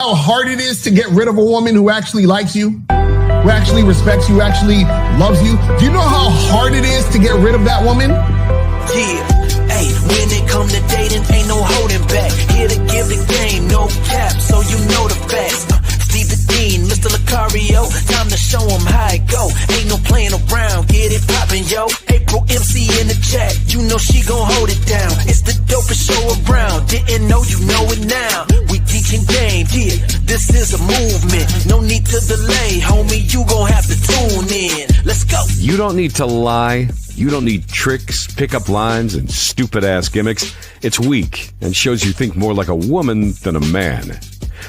How hard it is to get rid of a woman who actually likes you, who actually respects you, who actually loves you? Do you know how hard it is to get rid of that woman? Yeah, hey, when it come to dating, ain't no holding back. Here to give the game, no cap, so you know the facts. Steve the Dean, Mr. Lucario, time to show him how it go. Ain't no playing around, get it poppin', yo. April MC in the chat, you know she gon' hold it down. It's the dopest show around, didn't know, you know it now. We teaching game, yeah, this is a movement. No need to delay, homie, you gon' have to tune in. Let's go. You don't need to lie. You don't need tricks, pickup lines, and stupid-ass gimmicks. It's weak and shows you think more like a woman than a man.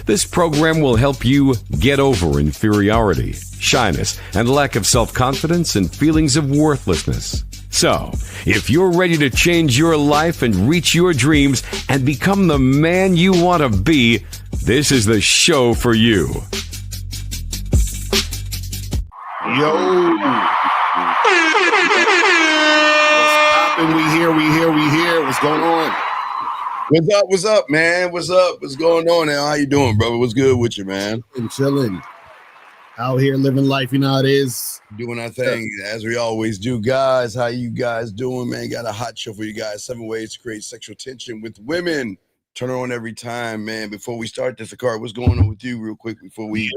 This program will help you get over inferiority, shyness, and lack of self-confidence and feelings of worthlessness. So, if you're ready to change your life and reach your dreams and become the man you want to be, this is the show for you. Yo. We here. What's going on? What's up, man? What's up? What's going on now? How you doing, brother? What's good with you, man? I'm chilling. Out here living life, you know how it is. Doing our thing, as we always do. Guys, how you guys doing, man? Got a hot show for you guys. 7 ways to create sexual tension with women. Turn her on every time, man. Before we start this, Akari, what's going on with you real quick before we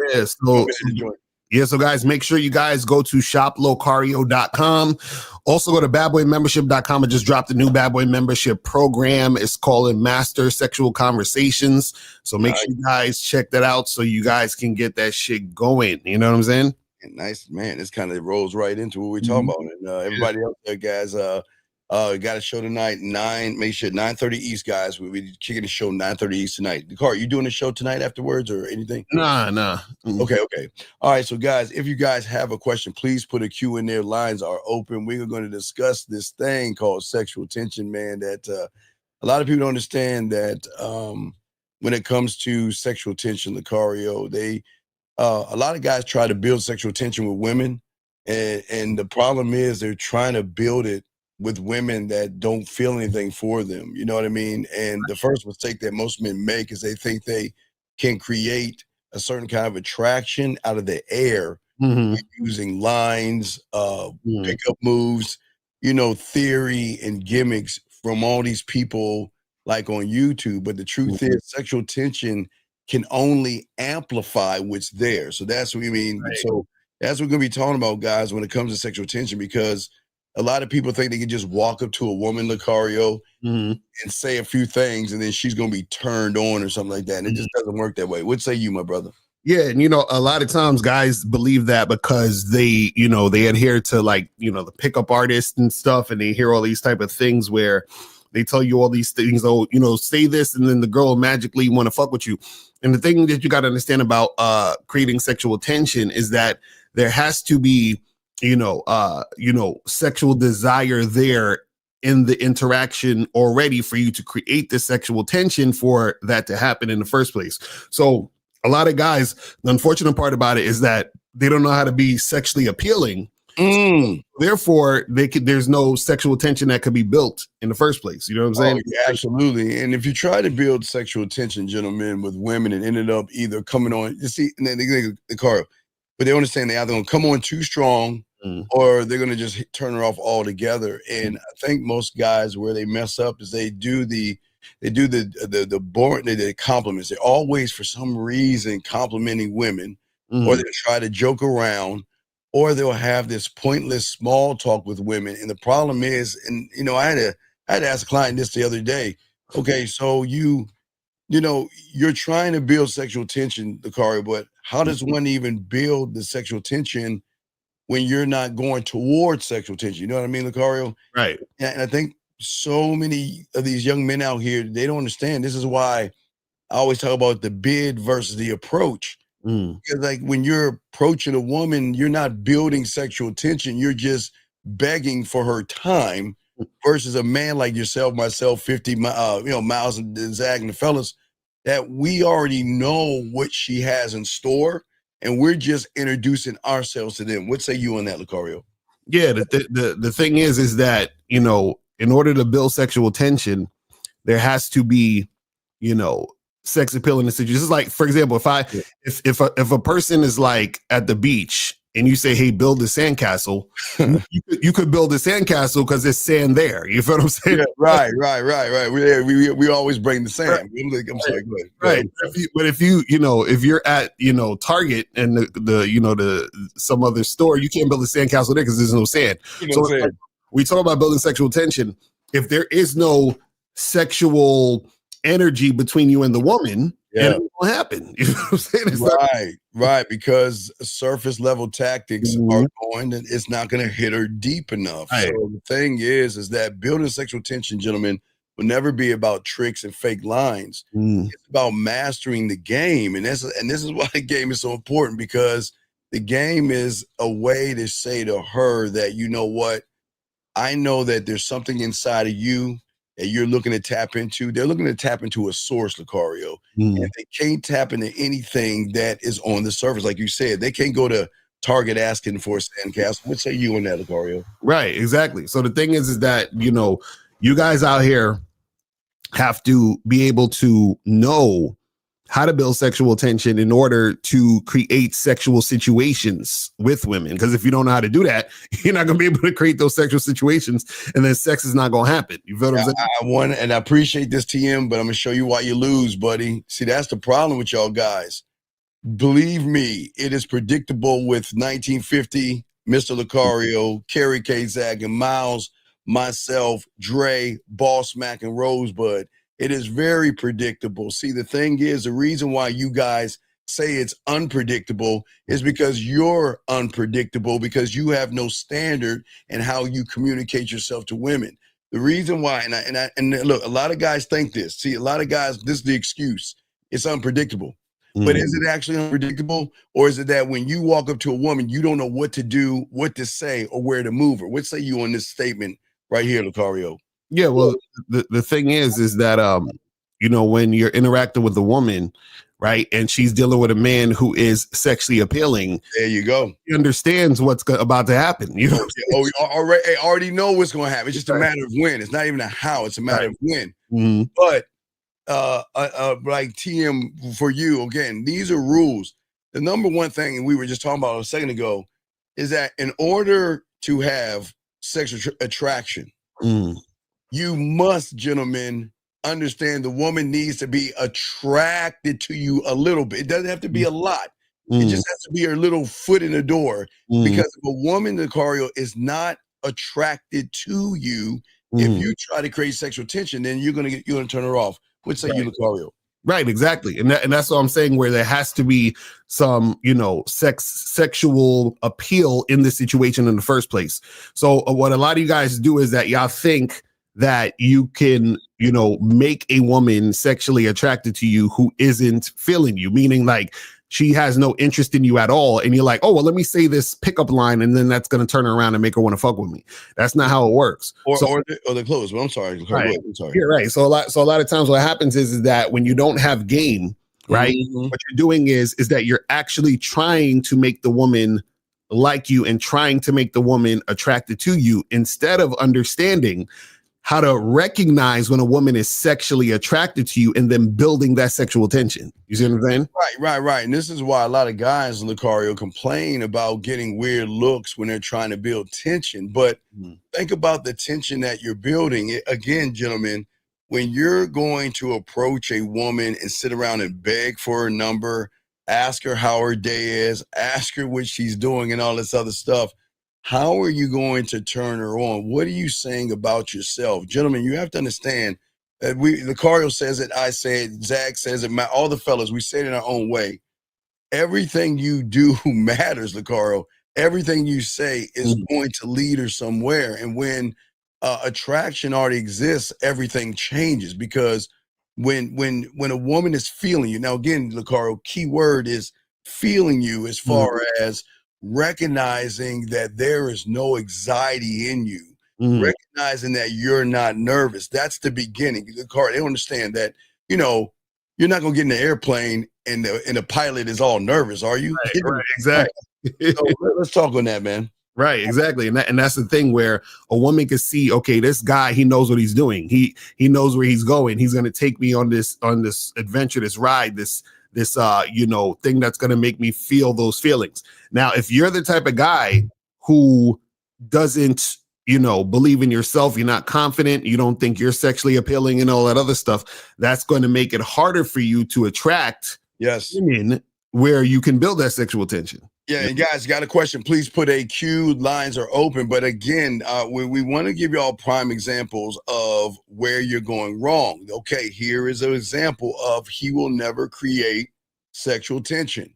so guys, make sure you guys go to shoplocario.com. Also go to badboymembership.com and just drop the new Bad Boy membership program. It's called Master Sexual Conversations. So make sure you guys check that out so you guys can get that shit going. You know what I'm saying? Nice, man. This kind of rolls right into what we're talking about. And everybody else there, guys, got a show tonight, 9:30 East, guys. We'll be kicking the show 9:30 East tonight. Car, you doing the show tonight afterwards or anything? Nah. Mm-hmm. Okay. All right, so guys, if you guys have a question, please put a Q in there. Lines are open. We are going to discuss this thing called sexual tension, man, that a lot of people don't understand that when it comes to sexual tension, Lucario, a lot of guys try to build sexual tension with women, and the problem is they're trying to build it with women that don't feel anything for them. You know what I mean? And the first mistake that most men make is they think they can create a certain kind of attraction out of the air using lines, pickup moves, theory and gimmicks from all these people like on YouTube. But the truth is sexual tension can only amplify what's there. So that's what we mean. Right. So that's what we're going to be talking about, guys, when it comes to sexual tension, because a lot of people think they can just walk up to a woman, Lucario, and say a few things, and then she's going to be turned on or something like that. And it just doesn't work that way. What say you, my brother? Yeah, and a lot of times guys believe that because they adhere to the pickup artists and stuff, and they hear all these type of things where they tell you all these things, say this, and then the girl magically want to fuck with you. And the thing that you got to understand about creating sexual tension is that there has to be sexual desire there in the interaction already for you to create the sexual tension for that to happen in the first place. So a lot of guys, the unfortunate part about it is that they don't know how to be sexually appealing. So therefore, there's no sexual tension that could be built in the first place. You know what I'm saying? Yeah, absolutely. And if you try to build sexual tension, gentlemen, with women and ended up either coming on, and then the car, but they understand they're either going to come on too strong or they're going to just turn her off altogether. And I think most guys where they mess up is they do the boring, the compliments. They're always, for some reason, complimenting women, or they try to joke around, or they'll have this pointless small talk with women. And the problem is, and I had to ask a client this the other day. Okay, so you're trying to build sexual tension, Lucario, but how does one even build the sexual tension when you're not going towards sexual tension? You know what I mean, Lucario? Right. And I think so many of these young men out here, they don't understand. This is why I always talk about the bid versus the approach. Because when you're approaching a woman, you're not building sexual tension. You're just begging for her time, versus a man like yourself, myself, 50 Miles and Zach and the fellas, that we already know what she has in store, and we're just introducing ourselves to them. What say you on that, Lucario? Yeah, the thing is that, in order to build sexual tension, there has to be, sex appeal in the situation. This is like, for example, if a person is like at the beach and you say, hey, build a sandcastle, you could build a sandcastle because there's sand there. You feel what I'm saying? Yeah, right. We always bring the sand. I'm sorry, go ahead. Right. But if you're at, Target and the some other store, you can't build a sandcastle there because there's no sand. So we talk about building sexual tension. If there is no sexual energy between you and the woman, and it won't happen. You know what I'm saying? Right. Because surface level tactics are going, and it's not going to hit her deep enough. Right. So the thing is that building sexual tension, gentlemen, will never be about tricks and fake lines. It's about mastering the game, and this is why the game is so important, because the game is a way to say to her that, you know what, I know that there's something inside of you that you're looking to tap into. They're looking to tap into a source, Lucario. And they can't tap into anything that is on the surface. Like you said, they can't go to Target asking for a sandcastle. What say you on that, Lucario? Right, exactly. So the thing is that, you guys out here have to be able to know how to build sexual tension in order to create sexual situations with women. Because if you don't know how to do that, you're not going to be able to create those sexual situations, and then sex is not going to happen. You feel what I'm saying? I appreciate this, TM, but I'm going to show you why you lose, buddy. See, that's the problem with y'all guys. Believe me, it is predictable with 1950, Mr. Lucario, Kerry K. Zag, and Miles, myself, Dre, Boss Mac, and Rosebud. It is very predictable. See, the thing is, the reason why you guys say it's unpredictable is because you're unpredictable, because you have no standard in how you communicate yourself to women. The reason why, and look, a lot of guys think this. See, a lot of guys, this is the excuse. It's unpredictable. But is it actually unpredictable? Or is it that when you walk up to a woman, you don't know what to do, what to say, or where to move her? What say you on this statement right here, Lucario? Yeah, well, the thing is that when you're interacting with a woman, right, and she's dealing with a man who is sexually appealing, there you go. He understands what's about to happen. You know, already know what's going to happen. It's just a matter of when. It's not even a how. It's a matter of when. But like TM, for you again, these are rules. The number one thing, and we were just talking about a second ago, is that in order to have sexual attraction, you must, gentlemen, understand the woman needs to be attracted to you a little bit. It doesn't have to be a lot. It just has to be her little foot in the door. Because if a woman, Lucario, is not attracted to you, if you try to create sexual tension, then you're gonna turn her off. What say you, Lucario? Right, exactly. And that's what I'm saying, where there has to be some, sexual appeal in this situation in the first place. So what a lot of you guys do is that y'all think that you can, make a woman sexually attracted to you who isn't feeling you, meaning like she has no interest in you at all. And you're like, oh, well, let me say this pickup line, and then that's going to turn her around and make her want to fuck with me. That's not how it works. Or the clothes. Well, I'm sorry. Right. I'm sorry. You're right. So a lot of times what happens is that when you don't have game, right, what you're doing is that you're actually trying to make the woman like you and trying to make the woman attracted to you, instead of understanding how to recognize when a woman is sexually attracted to you and then building that sexual tension. You see what I'm saying? Right. And this is why a lot of guys, Lucario, complain about getting weird looks when they're trying to build tension. But think about the tension that you're building. Again, gentlemen, when you're going to approach a woman and sit around and beg for her number, ask her how her day is, ask her what she's doing and all this other stuff, how are you going to turn her on? What are you saying about yourself? Gentlemen, you have to understand that Lucario says it, I say it, Zach says it, all the fellas, we say it in our own way. Everything you do matters, Lucario. Everything you say is going to lead her somewhere. And when attraction already exists, everything changes, because when a woman is feeling you, now again, Lucario, key word is feeling you, as far as recognizing that there is no anxiety in you, recognizing that you're not nervous. That's the beginning. The car, they understand that, you're not going to get in the airplane and the pilot is all nervous, are you? Right, exactly. So let's talk on that, man. Right, exactly. And that's the thing where a woman can see, okay, this guy, he knows what he's doing. He knows where he's going. He's going to take me on this adventure, this ride, this thing that's going to make me feel those feelings. Now, if you're the type of guy who doesn't, believe in yourself, you're not confident, you don't think you're sexually appealing and all that other stuff, that's going to make it harder for you to attract women where you can build that sexual tension. Yeah, and guys, got a question, please put a Q. Lines are open. But again, we want to give you all prime examples of where you're going wrong. Okay, here is an example of he will never create sexual tension.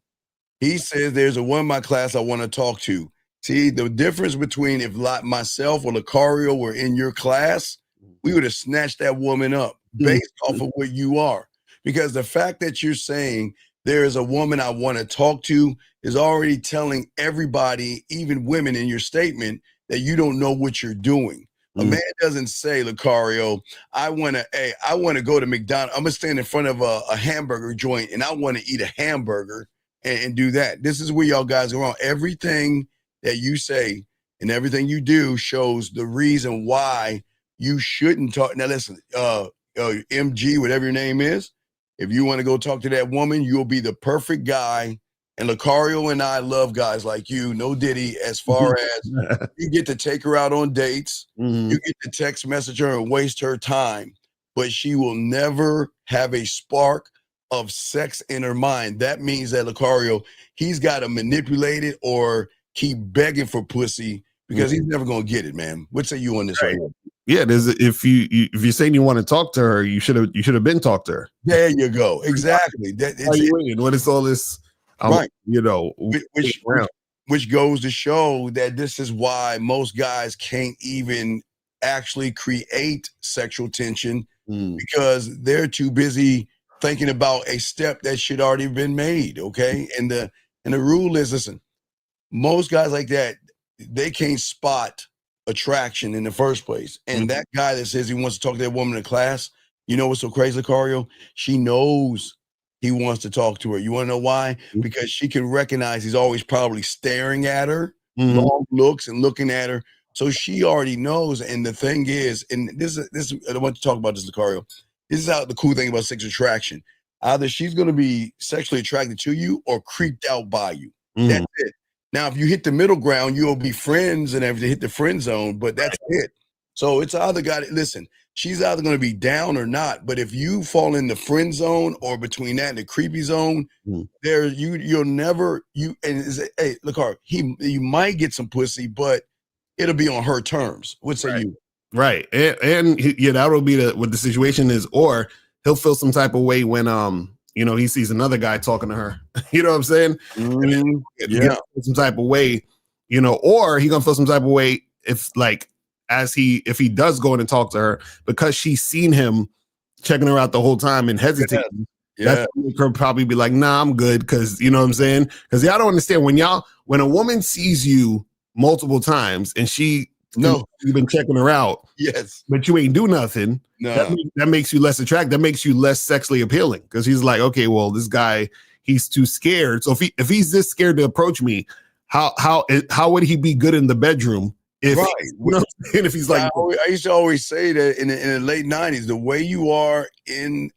He says, there's a woman in my class I want to talk to. See, the difference between if myself or Lucario were in your class, we would have snatched that woman up based off of what you are. Because the fact that you're saying there is a woman I want to talk to is already telling everybody, even women, in your statement that you don't know what you're doing. A man doesn't say, Lucario, I want to go to McDonald's. I'm going to stand in front of a hamburger joint and I want to eat a hamburger and do that. This is where y'all guys are wrong. Everything that you say and everything you do shows the reason why you shouldn't talk. Now listen, MG, whatever your name is, if you want to go talk to that woman, you'll be the perfect guy. And Lucario and I love guys like you, no Diddy, as far as you get to take her out on dates, you get to text message her and waste her time, but she will never have a spark of sex in her mind. That means that Lucario, he's got to manipulate it or keep begging for pussy because he's never going to get it, man. What say you on this right here? Yeah, if you're saying you want to talk to her, you should have been talked to her. There you go. Exactly. What is all this? Right. Which goes to show that this is why most guys can't even actually create sexual tension because they're too busy thinking about a step that should already been made. Okay. And the rule is, listen, most guys like that, they can't spot attraction in the first place. And that guy that says he wants to talk to that woman in class, you know what's so crazy, Lucario? She knows he wants to talk to her. You want to know why? Because she can recognize he's always probably staring at her, long looks and looking at her. So she already knows. And the thing is, and this I want to talk about this, Lucario. This is how the cool thing about sexual attraction. Either she's going to be sexually attracted to you or creeped out by you. That's it. Now, if you hit the middle ground, you'll be friends and everything, hit the friend zone, but that's it. So it's either listen, she's either going to be down or not. But if you fall in the friend zone or between that and the creepy zone, hey, look, you might get some pussy, but it'll be on her terms. What say you? Right. And that'll be what the situation is, or he'll feel some type of way when, he sees another guy talking to her. You know what I'm saying? Yeah. Some type of way, or he gonna feel some type of way if he does go in and talk to her because she's seen him checking her out the whole time and hesitating. That's make her probably be like, nah, I'm good. Cause you know what I'm saying? Cause y'all don't understand when a woman sees you multiple times and you've been checking her out. Yes. But you ain't do nothing. No. That makes you less attractive. That makes you less sexually appealing. Cause he's like, okay, well, this guy, he's too scared. So if he's this scared to approach me, how would he be good in the bedroom? If he's like, I used to always say that in the late 90s, the way you are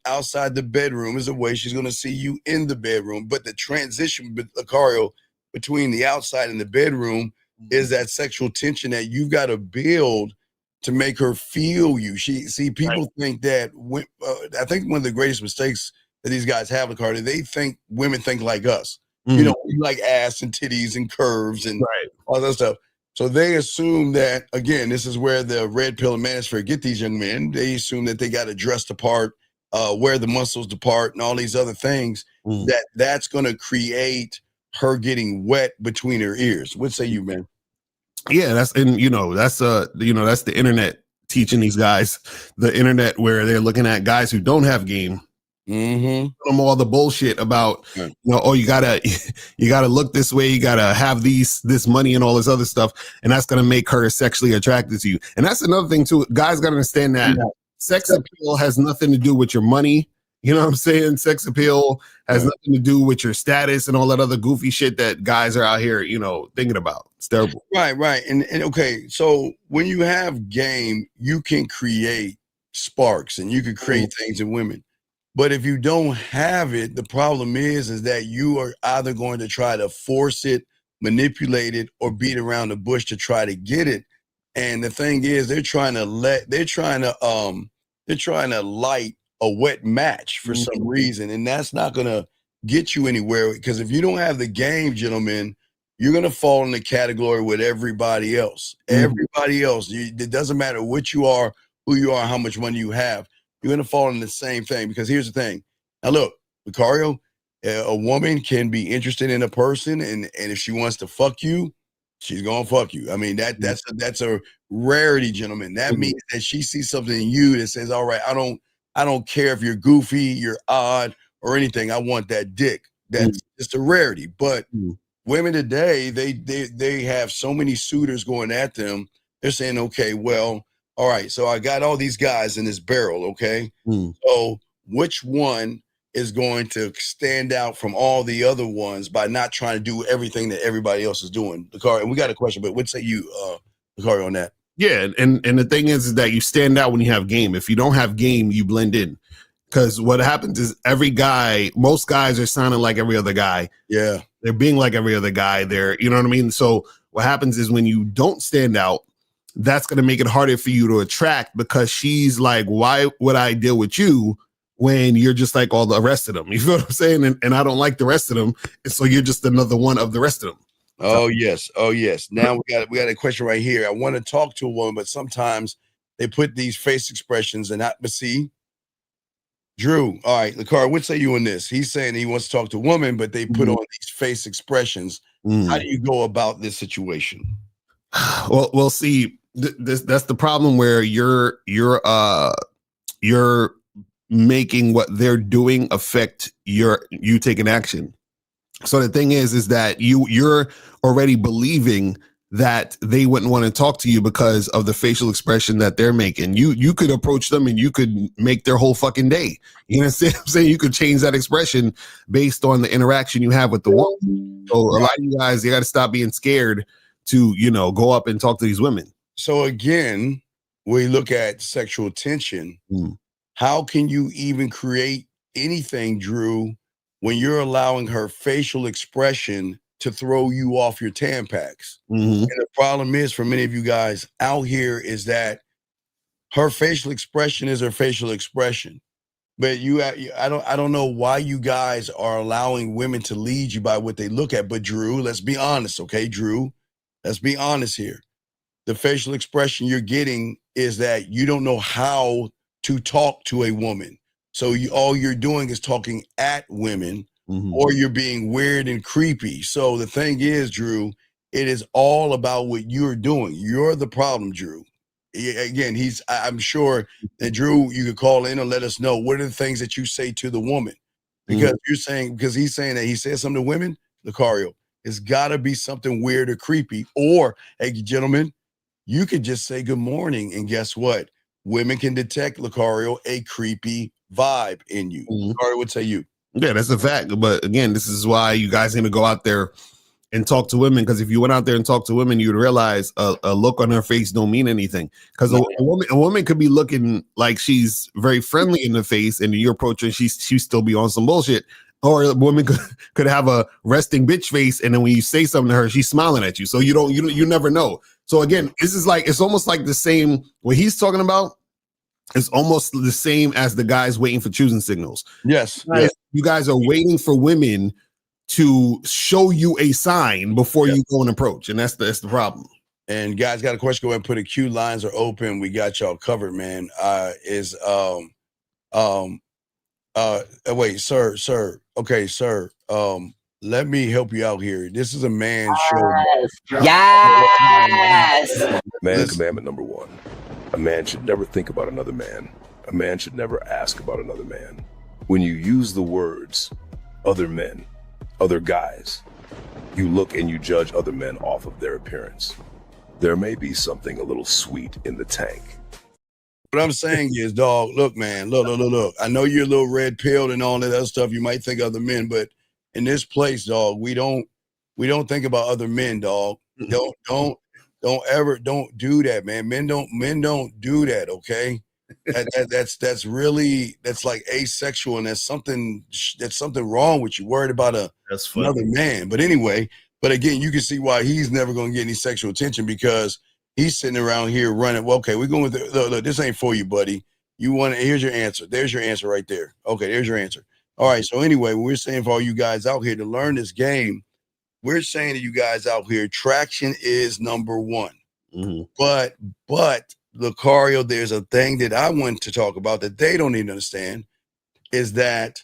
outside the bedroom is the way she's going to see you in the bedroom. But the transition, Lucario, between the outside and the bedroom is that sexual tension that you've got to build to make her feel you. People think that I think one of the greatest mistakes that these guys have, Lucario, they think women think like us. We like ass and titties and curves and all that stuff. So they assume that, again, this is where the red pill and manosphere get these young men. They assume that they got to dress the part, wear the muscles depart, and all these other things. That's going to create her getting wet between her ears. What say you, man? Yeah, that's the internet teaching these guys the internet where they're looking at guys who don't have game. Them all the bullshit about you gotta look this way, you gotta have this money and all this other stuff, and that's gonna make her sexually attracted to you. And that's another thing too. Guys gotta understand that sex appeal has nothing to do with your money. You know what I'm saying? Sex appeal has nothing to do with your status and all that other goofy shit that guys are out here, thinking about. It's terrible. Right. And okay, so when you have game, you can create sparks and you can create things in women. But if you don't have it, the problem is that you are either going to try to force it, manipulate it, or beat around the bush to try to get it. And the thing is, they're trying to light a wet match for some reason, and that's not gonna get you anywhere. Because if you don't have the game, gentlemen, you're gonna fall in the category with everybody else. Everybody else, it doesn't matter what you are, who you are, how much money you have. You're gonna fall in the same thing. Because here's the thing. Now, look, Lucario, a woman can be interested in a person, and if she wants to fuck you, she's gonna fuck you. I mean, that's a rarity, gentlemen. That means that she sees something in you that says, all right, I don't care if you're goofy, you're odd, or anything. I want that dick. That's just a rarity. But women today, they have so many suitors going at them. They're saying, okay, well, all right, so I got all these guys in this barrel, okay? So which one is going to stand out from all the other ones by not trying to do everything that everybody else is doing? Lucario, and we got a question, but what say you, Lucario, on that? Yeah, and the thing is that you stand out when you have game. If you don't have game, you blend in. Because what happens is most guys are sounding like every other guy. Yeah. They're being like every other guy. You know what I mean? So what happens is when you don't stand out, that's going to make it harder for you to attract, because she's like, why would I deal with you when you're just like all the rest of them? You feel what I'm saying? And I don't like the rest of them. And so you're just another one of the rest of them. Oh, yes. Now we got a question right here. I want to talk to a woman, but sometimes they put these face expressions but see, Drew, all right, Lucario, what say you on this? He's saying he wants to talk to a woman, but they put on these face expressions. How do you go about this situation? Well, see, that's the problem, where you're making what they're doing affect you taking action. So the thing is that you're already believing that they wouldn't want to talk to you because of the facial expression that they're making. You could approach them and you could make their whole fucking day. You know what I'm saying? You could change that expression based on the interaction you have with the woman. So a lot of you guys, you got to stop being scared to, go up and talk to these women. So again, we look at sexual tension. How can you even create anything, Drew, when you're allowing her facial expression to throw you off your Tampax? And the problem is, for many of you guys out here, is that her facial expression is her facial expression. But I don't know why you guys are allowing women to lead you by what they look at. But Drew, let's be honest, okay, Drew? Let's be honest here. The facial expression you're getting is that you don't know how to talk to a woman. So all you're doing is talking at women, or you're being weird and creepy. So the thing is, Drew, it is all about what you're doing. You're the problem, Drew. Again, I'm sure that, Drew, you could call in and let us know what are the things that you say to the woman. Because because he's saying that he says something to women, Lucario, it's got to be something weird or creepy. Or, hey, gentlemen, you could just say good morning, and guess what? Women can detect, Lucario, a creepy vibe in you. Lucario, what say you? Yeah, that's a fact. But again, this is why you guys need to go out there and talk to women. Because if you went out there and talked to women, you'd realize a look on her face don't mean anything. Because a woman could be looking like she's very friendly in the face, and you approach her and she still be on some bullshit. Or a woman could have a resting bitch face, and then when you say something to her, she's smiling at you. So you never know. So again, it's almost like the same what he's talking about. It's almost the same as the guys waiting for choosing signals. Yes. You guys are waiting for women to show you a sign before you go and approach. And that's the problem. And guys, got a question, go ahead and put a queue. Lines are open. We got y'all covered, man. Wait, sir. Okay, sir. Let me help you out here. This is a man's show. Yes. Man commandment number 1. A man should never think about another man. A man should never ask about another man. When you use the words other men, other guys, you look and you judge other men off of their appearance. There may be something a little sweet in the tank. What I'm saying is, dog, look, man, look. I know you're a little red pilled and all that other stuff. You might think other men, but in this place, dog, we don't think about other men, dog. Don't don't do that, man. Men don't do that, okay? That's like asexual, and that's something wrong with you. Worried about another man. But anyway, but again, you can see why he's never gonna get any sexual attention, because he's sitting around here running. Well, okay, we're going with look, this ain't for you, buddy. You want it? Here's your answer. There's your answer right there. Okay, there's your answer. All right. So anyway, we're saying for all you guys out here to learn this game, we're saying to you guys out here, traction is number one. Mm-hmm. But Lucario, there's a thing that I want to talk about that they don't even understand, is that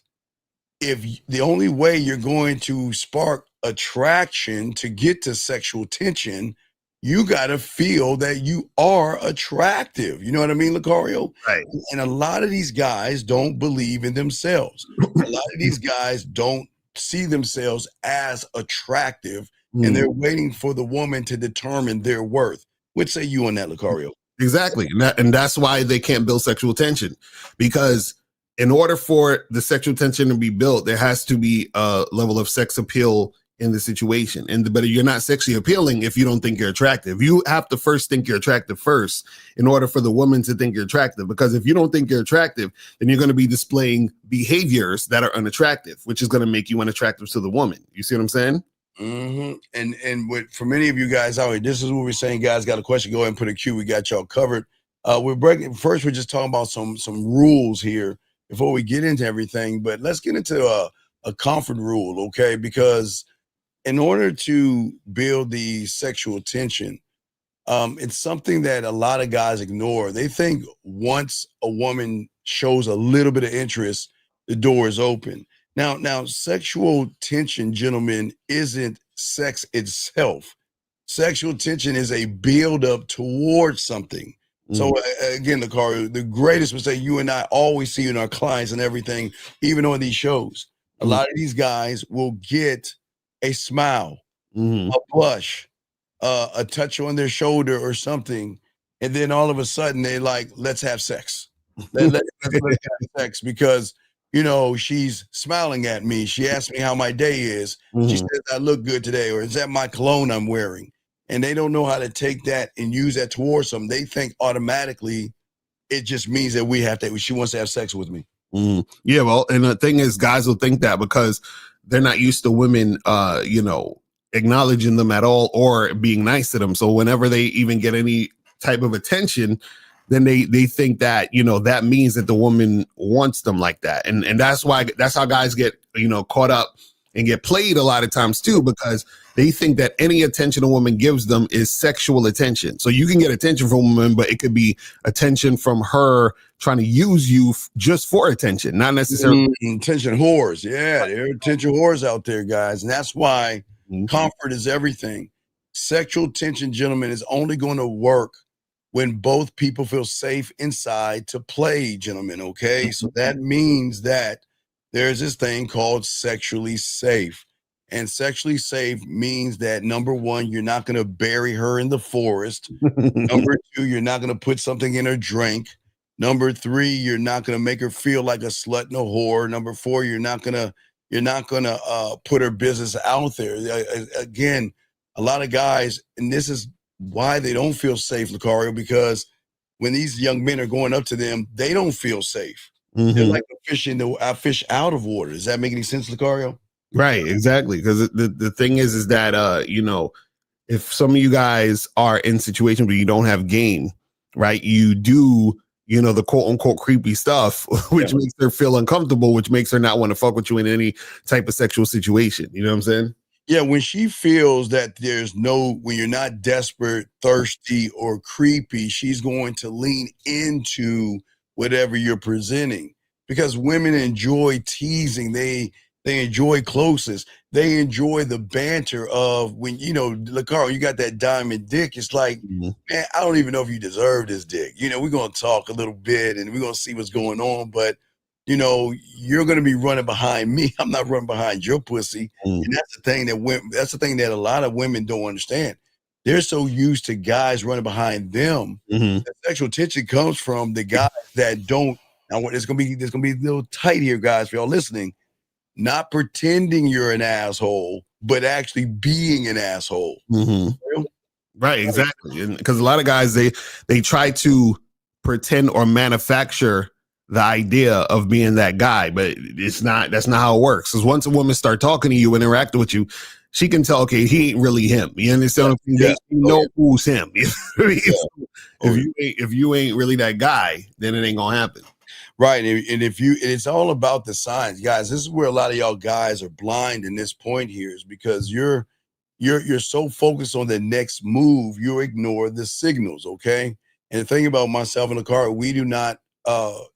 if the only way you're going to spark attraction to get to sexual tension, you got to feel that you are attractive. You know what I mean, Lucario? Right. And a lot of these guys don't believe in themselves. A lot of these guys don't see themselves as attractive, and they're waiting for the woman to determine their worth. What say you on that, Lucario? Exactly. And that's why they can't build sexual tension, because in order for the sexual tension to be built, there has to be a level of sex appeal in the situation. But you're not sexually appealing if you don't think you're attractive. You have to first think you're attractive first in order for the woman to think you're attractive. Because if you don't think you're attractive, then you're going to be displaying behaviors that are unattractive, which is going to make you unattractive to the woman. You see what I'm saying? Mm-hmm. And for many of you guys out here, this is what we're saying. Guys, got a question? Go ahead and put a Q. We got y'all covered. We're breaking. First, we're just talking about some rules here before we get into everything. But let's get into a comfort rule, okay? Because in order to build the sexual tension, it's something that a lot of guys ignore. They think once a woman shows a little bit of interest, the door is open. Now, sexual tension, gentlemen, isn't sex itself. Sexual tension is a build-up towards something. So again, the greatest mistake you and I always see in our clients and everything, even on these shows, a lot of these guys will get a smile, a blush, a touch on their shoulder or something, and then all of a sudden they're like, let's have sex. Let's have sex because, you know, she's smiling at me. She asked me how my day is. She says I look good today, or is that my cologne I'm wearing? And they don't know how to take that and use that towards them. They think automatically it just means that she wants to have sex with me. Yeah, well, and the thing is, guys will think that because they're not used to women, acknowledging them at all or being nice to them. So whenever they even get any type of attention, then they think that, that means that the woman wants them like that. And that's how guys get, caught up and get played a lot of times too, because they think that any attention a woman gives them is sexual attention. So you can get attention from a woman, but it could be attention from her trying to use you just for attention, not necessarily attention whores. Yeah, there are attention whores out there, guys. And that's why comfort is everything. Sexual tension, gentlemen, is only going to work when both people feel safe inside to play, gentlemen. Okay. So that means that there's this thing called sexually safe. And sexually safe means that, number one, you're not going to bury her in the forest. Number two, you're not going to put something in her drink. Number three, you're not going to make her feel like a slut and a whore. Number four, you're not going to put her business out there. Again, a lot of guys, and this is why they don't feel safe, Lucario, because when these young men are going up to them, they don't feel safe. They're like a fish out of water. Does that make any sense, Lucario? Right, exactly. Because the thing is that if some of you guys are in situations where you don't have game, right, you do, the quote unquote creepy stuff, which makes her feel uncomfortable, which makes her not want to fuck with you in any type of sexual situation. You know what I'm saying? Yeah, when she feels that when you're not desperate, thirsty, or creepy, she's going to lean into whatever you're presenting, because women enjoy teasing. They enjoy closeness. They enjoy the banter of when, Lucario, you got that diamond dick. It's like, man, I don't even know if you deserve this dick. We're going to talk a little bit and we're going to see what's going on. But, you're going to be running behind me. I'm not running behind your pussy. And that's the thing that a lot of women don't understand. they're so used to guys running behind them. Mm-hmm. The sexual tension comes from the guys that don't. Now, it's gonna be a little tight here, guys, for y'all listening. Not pretending you're an asshole, but actually being an asshole. Mm-hmm. Right, exactly. And because a lot of guys they try to pretend or manufacture the idea of being that guy, but that's not how it works. Because once a woman start talking to you, interacting with you, she can tell, okay, he ain't really him. You understand? Yeah. You know who's him. You know what I mean? If you ain't really that guy, then it ain't gonna happen. Right. And it's all about the signs, guys. This is where a lot of y'all guys are blind in this point here, is because you're so focused on the next move, you ignore the signals. Okay. And the thing about myself and the car, we do not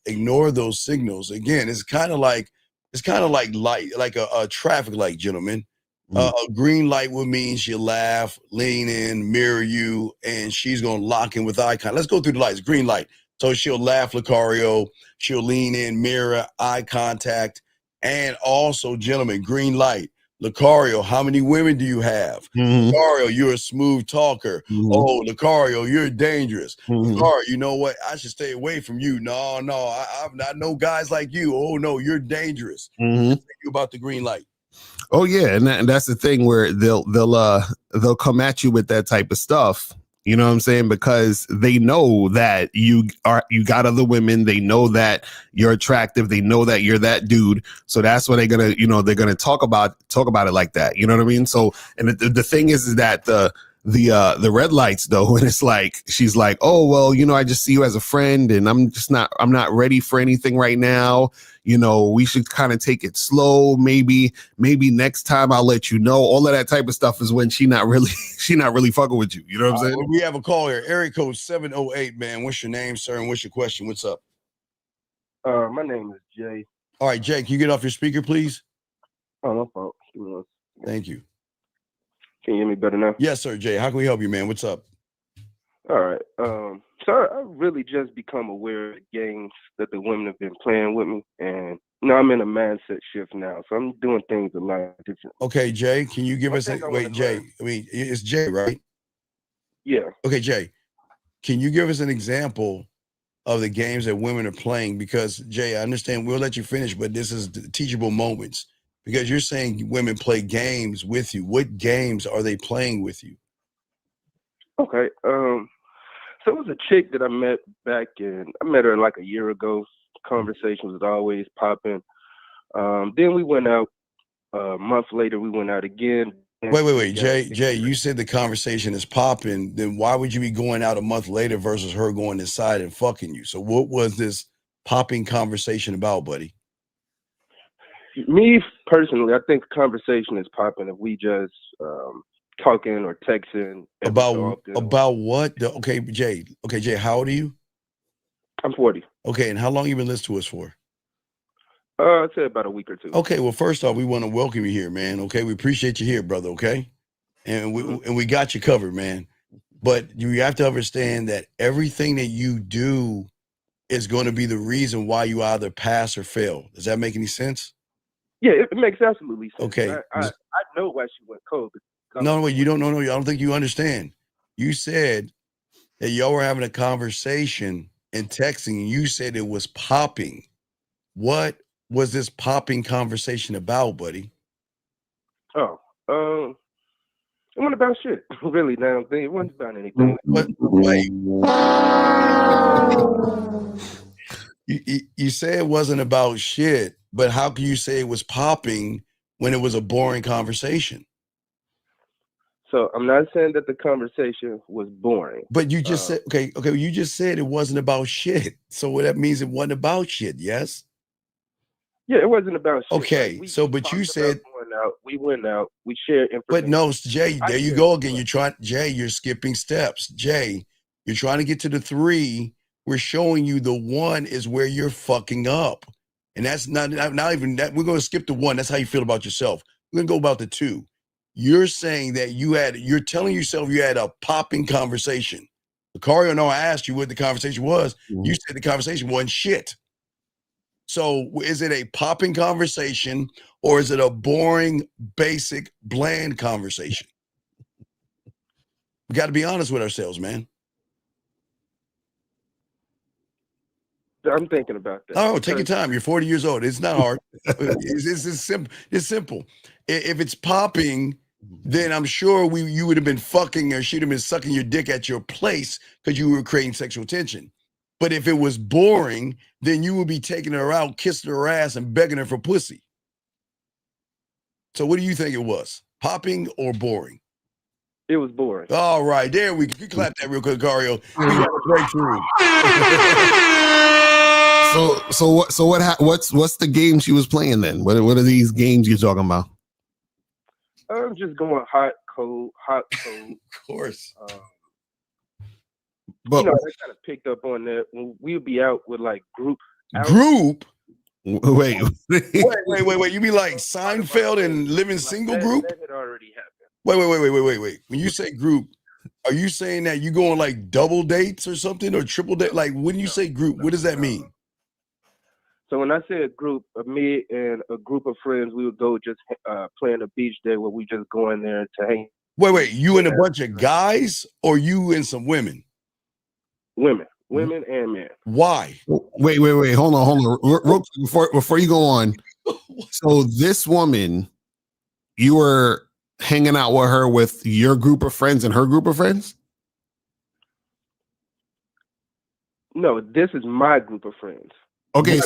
ignore those signals. Again, it's kind of like light, like a traffic light, gentlemen. A green light would mean she'll laugh, lean in, mirror you, and she's gonna lock in with eye contact. Let's go through the lights. Green light. So she'll laugh, Lucario. She'll lean in, mirror, eye contact. And also, gentlemen, green light. Lucario, how many women do you have? Lucario, you're a smooth talker. Oh, Lucario, you're dangerous. Lucario, you know what? I should stay away from you. No, I know guys like you. Oh, no, you're dangerous. Think about the green light. Oh yeah, and that's the thing where they'll come at you with that type of stuff. You know what I'm saying? Because they know that you got other women. They know that you're attractive. They know that you're that dude. So that's why they're gonna talk about it like that. You know what I mean? So, and the thing is that the red lights though, and it's like she's like, oh well, I just see you as a friend, and I'm not ready for anything right now. We should kind of take it slow. Maybe next time I'll let you know. All of that type of stuff is when she not really fucking with you. You know what I'm saying? Well, we have a call here. Area code 708, man. What's your name, sir? And what's your question? What's up? My name is Jay. All right, Jay, can you get off your speaker, please? Oh, no fault. Thank you. Can you hear me better now? Yes, sir, Jay. How can we help you, man? What's up? All right. Sir, I've really just become aware of the games that the women have been playing with me. And I'm in a mindset shift now. So I'm doing things a lot different. Okay, Jay, can you give us Jay, it's Jay, right? Yeah. Okay, Jay, can you give us an example of the games that women are playing? Because, Jay, I understand we'll let you finish, but this is teachable moments. Because you're saying women play games with you. What games are they playing with you? Okay. So it was a chick that I met I met her like a year ago. Conversation was always popping. Then we went out. A month later, we went out again. Wait, Jay, you said the conversation is popping. Then why would you be going out a month later versus her going inside and fucking you? So what was this popping conversation about, buddy? Me personally, I think the conversation is popping if we just talking or texting about what? Okay, Jay, how old are you? I'm 40. Okay, and how long you been listening to us for? I'd say about a week or two. Okay, well, first off, we want to welcome you here, man. Okay, we appreciate you here, brother. Okay, and we got you covered, man. But you have to understand that everything that you do is going to be the reason why you either pass or fail. Does that make any sense? Yeah, it makes absolutely sense. Okay, I know why she went cold. No, you don't know. I don't think you understand. You said that y'all were having a conversation and texting, and you said it was popping. What was this popping conversation about, buddy? Oh, it wasn't about shit. Really, now it wasn't about anything. Wait. You say it wasn't about shit, but how can you say it was popping when it was a boring conversation? So I'm not saying that the conversation was boring. But you just said, okay, you just said it wasn't about shit. So that means it wasn't about shit, yes? Yeah, it wasn't about shit. Okay, but you said we went out, we shared information. But no, Jay, there you go again. You're skipping steps. Jay, you're trying to get to the 3. We're showing you the 1 is where you're fucking up. And that's not even that. We're going to skip the 1. That's how you feel about yourself. We're going to go about the 2. You're saying that you're telling yourself you had a popping conversation. Lucario, no, I asked you what the conversation was. You said the conversation wasn't shit. So is it a popping conversation or is it a boring, basic, bland conversation? We got to be honest with ourselves, man. I'm thinking about that. Oh, take your time. You're 40 years old. It's not hard. It's simple. It's simple. If it's popping, then I'm sure you would have been fucking, or she'd have been sucking your dick at your place because you were creating sexual tension. But if it was boring, then you would be taking her out, kissing her ass, and begging her for pussy. So what do you think it was? Popping or boring? It was boring. All right, there we go. You clap that real quick, Cario. We got a breakthrough. What's the game she was playing then? What are these games you're talking about? I'm just going hot, cold, hot, cold. Of course. But I kind of picked up on that when we'll be out with like group. Group? wait. Wait. You mean like Seinfeld and Living Single group? That had already happened. Wait. When you say group, are you saying that you go on like double dates or something, or triple date? Like when you say group, what does that mean? So when I say a group, me and a group of friends, we would go just play on a beach day where we just go in there to hang. Wait, you and a bunch of guys, or you and some women? Women and men. Why? Wait. Hold on. Real quick, before you go on. So this woman, you were hanging out with her with your group of friends and her group of friends? No, this is my group of friends. Okay, so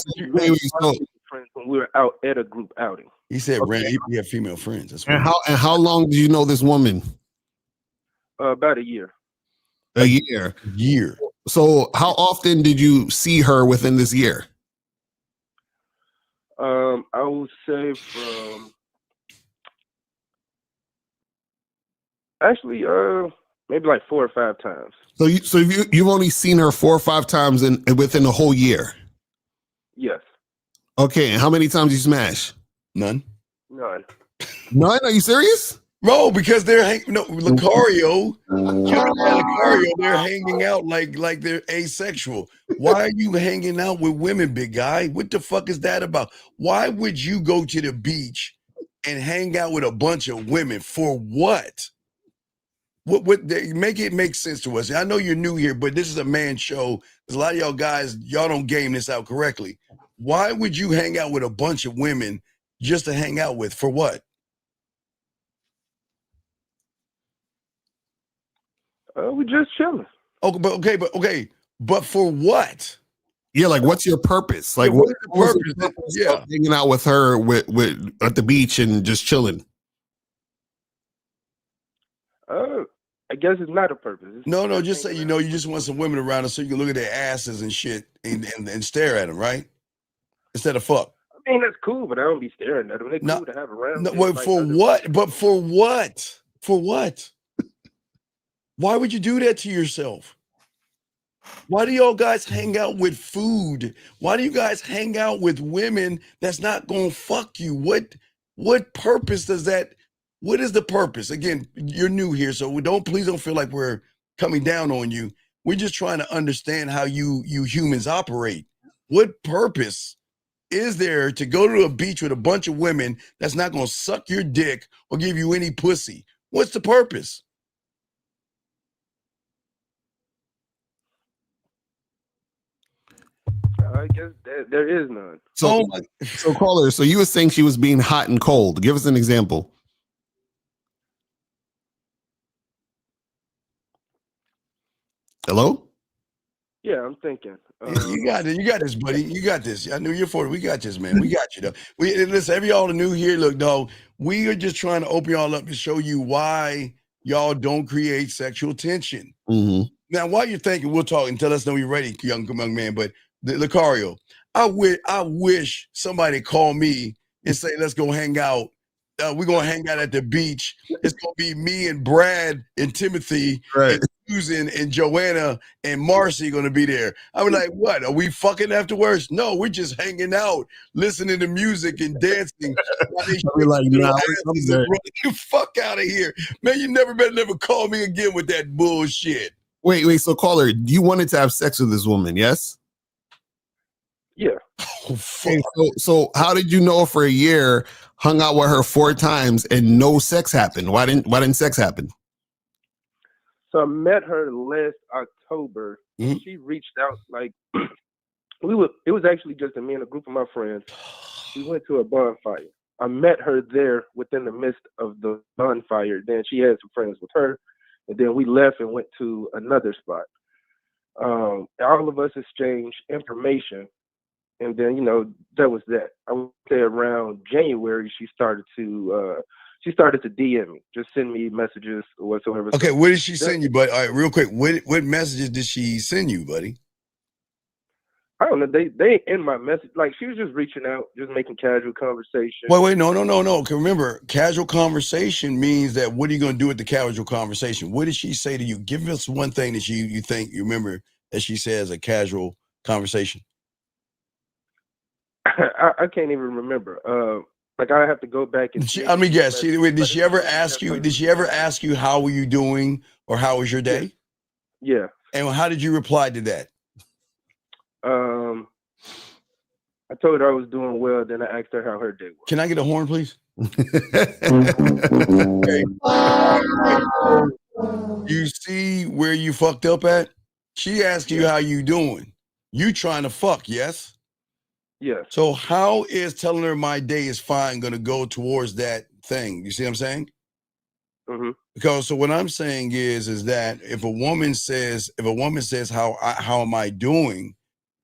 friends when we were out at a group outing. He said, okay. He had female friends. That's and how long did you know this woman? About a year. A year. Year. So how often did you see her within this year? I would say from actually maybe like 4 or 5 times. So you've only seen her 4 or 5 times within a whole year? Yes. Okay, and how many times you smash? None. None? Are you serious? Bro, because they're Lucario, they're hanging out like they're asexual. Why are you hanging out with women, big guy? What the fuck is that about? Why would you go to the beach and hang out with a bunch of women for what? What make it make sense to us? I know you're new here, but this is a man show. There's a lot of y'all guys, y'all don't game this out correctly. Why would you hang out with a bunch of women just to hang out with? For what? We just chilling. Okay, but for what? Yeah, like what's your purpose? Like what is the purpose? Yeah, hanging out with her with at the beach and just chilling. I guess it's not a purpose. No, just say you just want some women around us so you can look at their asses and shit and stare at them, right? Instead of fuck. I mean, that's cool, but I don't be staring at them. They're cool to have around. No, wait, for what? But for what? For what? Why would you do that to yourself? Why do y'all guys hang out with food? Why do you guys hang out with women that's not gonna fuck you? What purpose does that? What is the purpose? Again, you're new here, so please don't feel like we're coming down on you. We're just trying to understand how you humans operate. What purpose is there to go to a beach with a bunch of women that's not gonna suck your dick or give you any pussy? What's the purpose? I guess there is none. So caller, so you were saying she was being hot and cold. Give us an example. Hello? Yeah, I'm thinking. You got this, buddy. You got this. I knew you're 40. We got this, man. We got you, though. Listen, every y'all new here, look, dog, we are just trying to open y'all up to show you why y'all don't create sexual tension. Mm-hmm. Now, while you're thinking, we'll talk and tell us when you're ready, young man. But Lucario, I wish somebody called me and say, let's go hang out. We're going to hang out at the beach. It's going to be me and Brad and Timothy and Susan and Joanna and Marcy going to be there. I was like, what? Are we fucking afterwards? No, we're just hanging out, listening to music and dancing. We're like, nah, you fuck out of here. Man, you never call me again with that bullshit. Wait. So caller, you wanted to have sex with this woman, yes? Yeah. Oh, fuck. So how did you know for a year, hung out with her 4 times and no sex happened? Why didn't sex happen? So I met her last October. Mhm. She reached out like it was actually just me and a group of my friends. We went to a bonfire. I met her there within the midst of the bonfire. Then she had some friends with her, and then we left and went to another spot. All of us exchanged information, and then that was that. I would say around January she started to DM me, just send me messages or whatsoever. Okay, So what did she send you, buddy? All right, real quick, what messages did she send you, buddy? I don't know. They in my message, like she was just reaching out, just making casual conversation. Wait, no. Okay, remember, casual conversation means that what are you going to do with the casual conversation? What did she say to you? Give us one thing that you think you remember that she says a casual conversation. I can't even remember. Like I have to go back and. Let me guess. Did she ever ask you? Did she ever ask you how were you doing or how was your day? Yeah. And how did you reply to that? I told her I was doing well. Then I asked her how her day was. Can I get a horn, please? You see where you fucked up at? She asked you how you doing. You trying to fuck, yes? Yes. So how is telling her my day is fine going to go towards that thing? You see what I'm saying? Mm-hmm. Because so what I'm saying is that if a woman says how am I doing,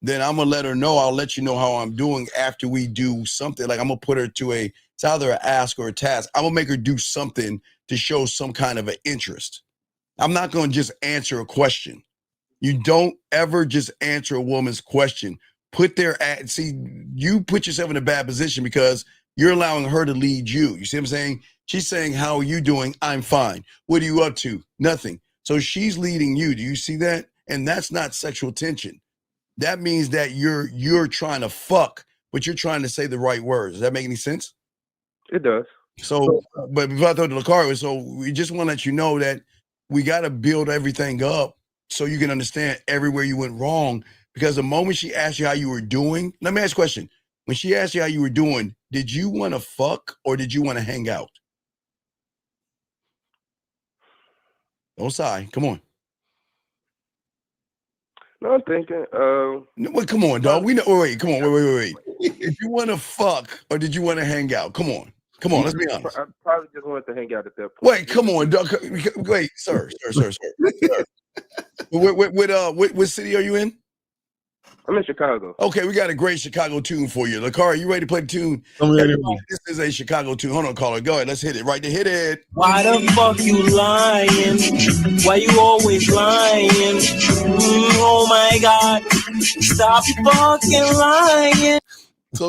then I'm gonna let her know. I'll let you know how I'm doing after we do something. Like I'm gonna put her to it's either an ask or a task. I'm gonna make her do something to show some kind of an interest. I'm not gonna just answer a question. You don't ever just answer a woman's question. You put yourself in a bad position because you're allowing her to lead you. You see what I'm saying? She's saying, how are you doing? I'm fine. What are you up to? Nothing. So she's leading you. Do you see that? And that's not sexual tension. That means that you're trying to fuck, but you're trying to say the right words. Does that make any sense? It does. So, but before I throw to the car, so we just want to let you know that we got to build everything up so you can understand everywhere you went wrong. Because the moment she asked you how you were doing, let me ask you a question. When she asked you how you were doing, did you want to fuck or did you want to hang out? Don't sigh. Come on. No, I'm thinking. No, come on, dog. We know. Wait. Come on. Wait. Did you want to fuck or did you want to hang out? Come on. Let's be honest. I probably just wanted to hang out at that point. Wait, come on, dog. Wait, sir. What city are you in? I'm in Chicago. Okay, we got a great Chicago tune for you. Lakara, you ready to play the tune? This is a Chicago tune. Hold on, caller. Go ahead. Let's hit it. Right to hit it. Why the fuck you lying? Why you always lying? Oh my God. Stop fucking lying. So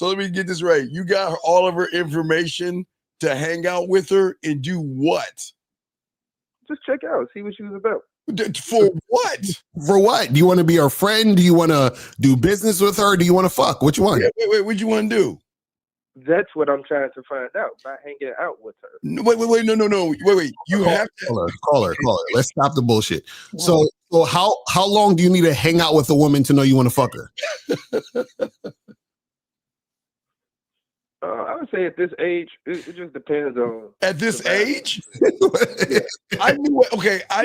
let me get this right. You got all of her information to hang out with her and do what? Just check out, see what she was about. For what? For what? Do you want to be her friend? Do you want to do business with her? Do you want to fuck? Which one? Yeah, wait, what you want to do? That's what I'm trying to find out by hanging out with her. No, wait, no. Wait. You have to call her. Let's stop the bullshit. So how long do you need to hang out with a woman to know you want to fuck her? I would say at this age, it just depends on. At this age? I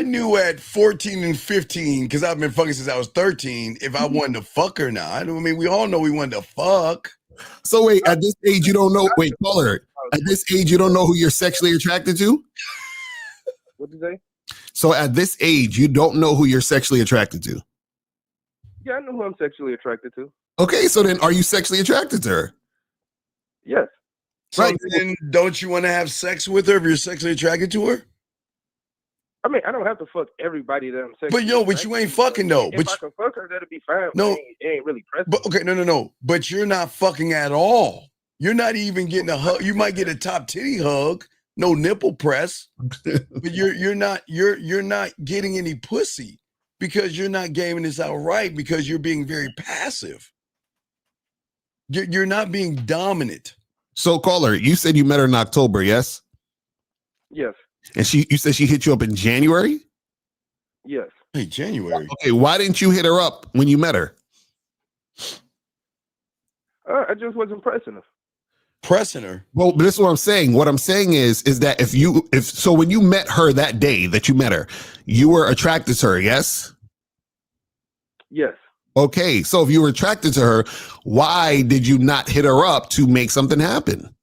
knew at 14 and 15, because I've been fucking since I was 13, if I wanted to fuck her now. I mean, we all know we wanted to fuck. So wait, at this age, you don't know. Wait, call her. At this age, you don't know who you're sexually attracted to? What'd you say? So at this age, you don't know who you're sexually attracted to? Yeah, I know who I'm sexually attracted to. Okay, so then are you sexually attracted to her? Yes. So Right. then don't you want to have sex with her if you're sexually attracted to her? I mean, I don't have to fuck everybody that I'm sexually But you ain't fucking though. If I can fuck her, that'll be fine. No. It ain't really pressing. But okay, no. But you're not fucking at all. You're not even getting a hug. You might get a top titty hug, no nipple press, but you're not getting any pussy because you're not gaming this out right because you're being very passive. You're not being dominant. So caller, you said you met her in October, yes? Yes. And you said she hit you up in January? Yes. Hey, January. Okay, why didn't you hit her up when you met her? I just wasn't pressing her. Pressing her. Well, this is what I'm saying. What I'm saying is that if when you met her that day that you met her, you were attracted to her, yes? Yes. Okay, so if you were attracted to her, why did you not hit her up to make something happen?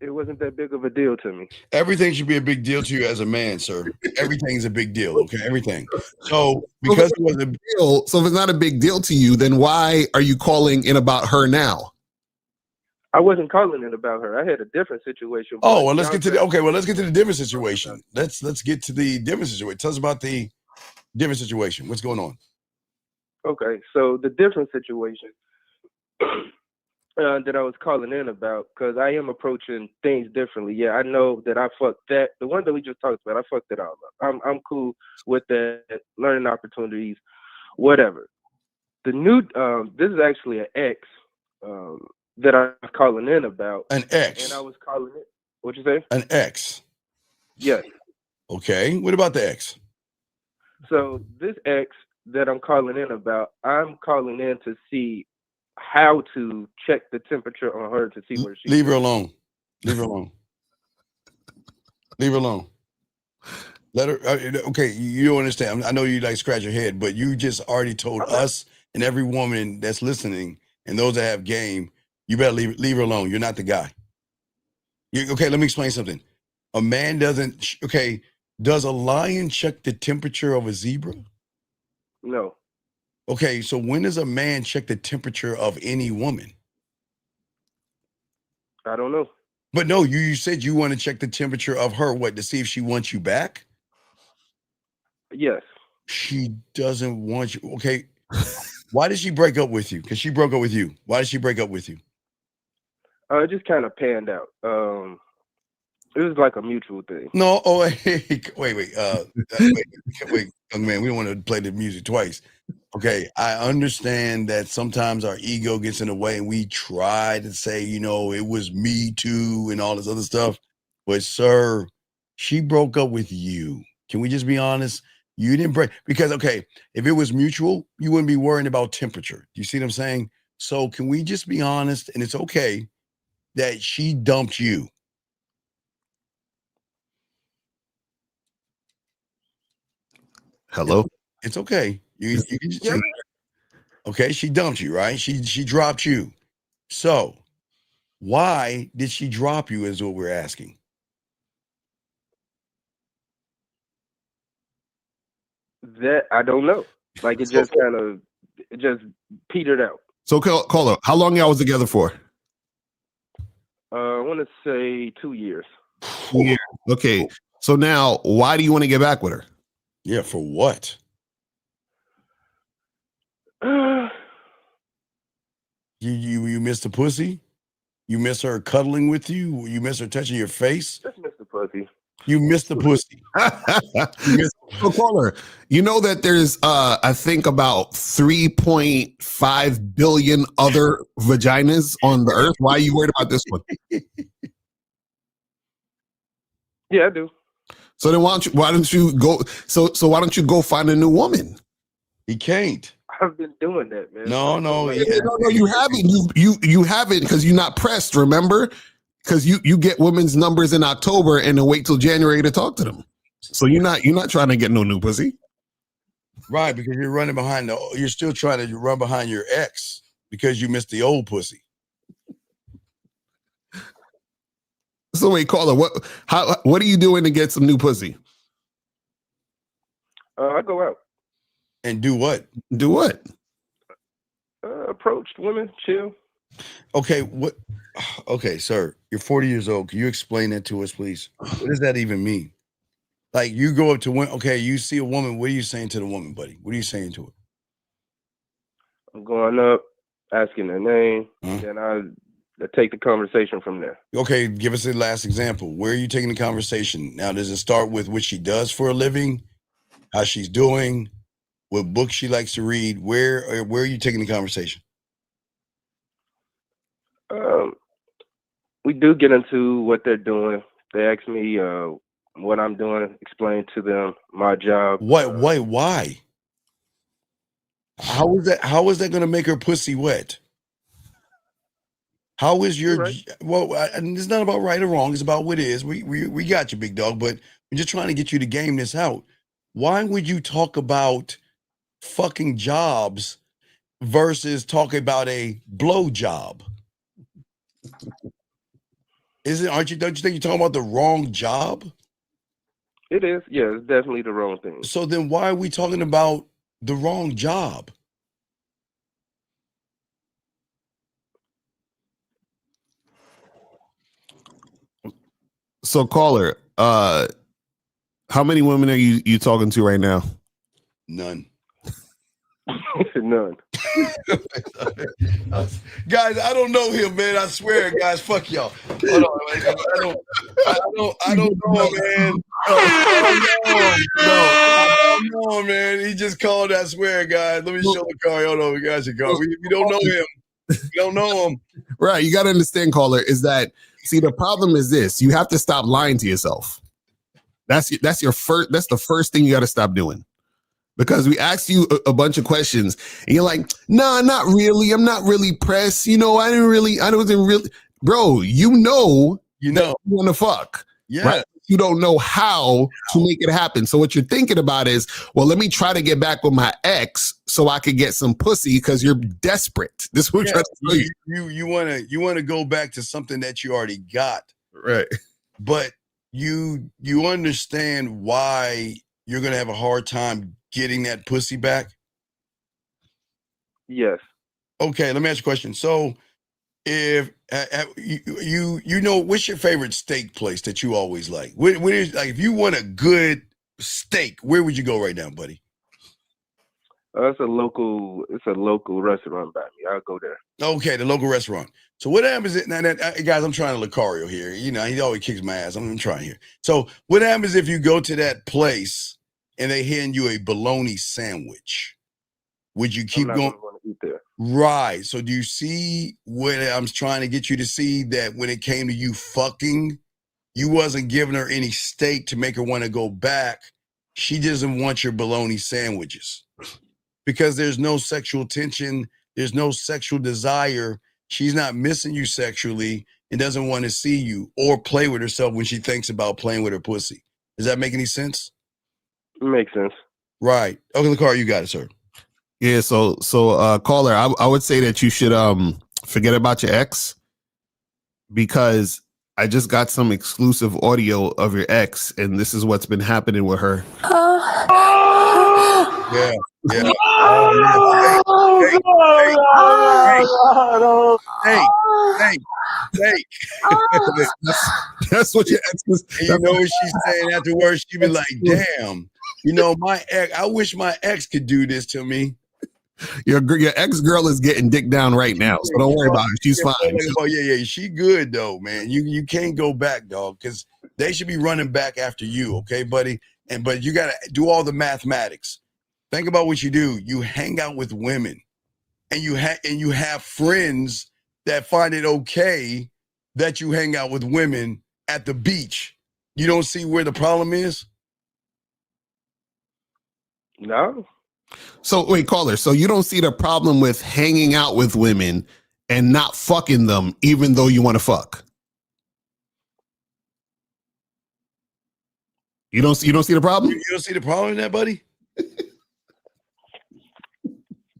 It wasn't that big of a deal to me. Everything should be a big deal to you as a man, sir. Everything's a big deal, okay? Everything. So because it was a deal, so if it's not a big deal to you, then why are you calling in about her now? I wasn't calling it about her. I had a different situation. Oh, well, let's get to the different situation. Let's get to the different situation. Tell us about the different situation. What's going on? Okay, so the different situation that I was calling in about, because I am approaching things differently. Yeah, I know that I fucked that. The one that we just talked about, I fucked it all up. I'm cool with that, learning opportunities, whatever. The new, this is actually an ex that I was calling in about. An ex? And I was calling it, what'd you say? An ex? Yes. Okay, what about the ex? So this ex that I'm calling in about, I'm calling in to see how to check the temperature on her to see where she leave her alone. Leave her alone. Leave her alone. Let her. Okay, you don't understand. I know you like scratch your head, but you just already told us and every woman that's listening and those that have game, you better leave her alone. You're not the guy. Okay, let me explain something. A man doesn't. Okay, does a lion check the temperature of a zebra? No. Okay, so when does a man check the temperature of any woman? I don't know. But no, you said you want to check the temperature of her, what, to see if she wants you back? Yes. She doesn't want you. Okay. Why did she break up with you? Because she broke up with you. Why did she break up with you? It just kind of panned out. It was like a mutual thing. No, wait, young man, we don't want to play the music twice. Okay, I understand that sometimes our ego gets in the way and we try to say, it was me too and all this other stuff. But sir, she broke up with you. Can we just be honest? You didn't break because, okay, if it was mutual, you wouldn't be worrying about temperature. You see what I'm saying? So can we just be honest? And it's okay that she dumped you. Hello? It's okay. You can just say, okay, she dumped you, right? She dropped you. So why did she drop you is what we're asking. That I don't know. Like it just petered out. So caller, how long y'all was together for? I want to say 2 years. Yeah. Okay. So now why do you want to get back with her? Yeah, for what? You miss the pussy? You miss her cuddling with you? You miss her touching your face? Just miss the pussy. You miss the pussy. So caller, you know that there's I think about 3.5 billion other vaginas on the earth. Why are you worried about this one? Yeah, I do. So then why don't you go why don't you go find a new woman? He can't. I've been doing that, man. No, no, you haven't. You haven't because you're not pressed, remember? Because you get women's numbers in October and then wait till January to talk to them. So you're not trying to get no new pussy. Right, because you're still trying to run behind your ex because you missed the old pussy. So wait, caller, what are you doing to get some new pussy? I go out. And do what? Do what? Approached women, chill. Okay, what? Okay, sir, you're 40 years old. Can you explain that to us, please? What does that even mean? Like you go up to women, okay, you see a woman. What are you saying to the woman, buddy? What are you saying to her? I'm going up, asking their name, and I take the conversation from there. Okay, give us the last example. Where are you taking the conversation? Now, does it start with what she does for a living, how she's doing, what books she likes to read? Where are you taking the conversation? We do get into what they're doing. They ask me what I'm doing, explain to them my job. Why? How is that going to make her pussy wet? How is your Right. well? And it's not about right or wrong. It's about what is. We got you, big dog. But we're just trying to get you to game this out. Why would you talk about fucking jobs versus talk about a blow job? Don't you think you're talking about the wrong job? It is. Yeah, it's definitely the wrong thing. So then why are we talking about the wrong job? So caller, how many women are you talking to right now? None. None. Guys, I don't know him, man. I swear, guys, fuck y'all. Hold on, I don't know him, man. I don't know him, man. He just called. I swear, guys. Let me show the car. Hold on, guys, you go. We don't know him. We don't know him. Right. You got to understand, caller, is that see the problem is this: you have to stop lying to yourself. That's the first thing you got to stop doing. Because we asked you a bunch of questions and you're like, nah, not really. I'm not really pressed. I wasn't really, bro, you want to fuck. Yeah. Right? You don't know how to make it happen. So what you're thinking about is, well, let me try to get back with my ex so I could get some pussy because you're desperate. This is what I'm trying to tell you. You want to go back to something that you already got. Right. But you understand why you're going to have a hard time getting that pussy back? Yes. Okay, let me ask you a question. So, if what's your favorite steak place that you always like? Where is, like, if you want a good steak, where would you go right now, buddy? It's a local restaurant by me. I'll go there. Okay, the local restaurant. So what happens is, guys, I'm trying to Lucario here. He always kicks my ass. I'm trying here. So what happens if you go to that place and they hand you a bologna sandwich? Would you keep going? To eat there. Right. So do you see what I'm trying to get you to see, that when it came to you fucking, you wasn't giving her any steak to make her want to go back. She doesn't want your bologna sandwiches because there's no sexual tension. There's no sexual desire. She's not missing you sexually and doesn't want to see you or play with herself when she thinks about playing with her pussy. Does that make any sense? It makes sense. Right. Okay, Lucario, you got it, sir. Yeah, so caller, I would say that you should forget about your ex, because I just got some exclusive audio of your ex, and this is what's been happening with her. Yeah. Hey. That's what your ex is. And you know what she's saying afterwards? She be like, damn, my ex, I wish my ex could do this to me. Your ex girl is getting dick down right now, so don't worry about it. She's fine. Oh yeah, she good though, man. You can't go back, dog, because they should be running back after you, okay, buddy? But you gotta do all the mathematics. Think about what you do. You hang out with women, and you have friends that find it okay that you hang out with women at the beach. You don't see where the problem is? No. So wait, caller. So you don't see the problem with hanging out with women and not fucking them, even though you want to fuck? You don't see the problem? You don't see the problem in that, buddy?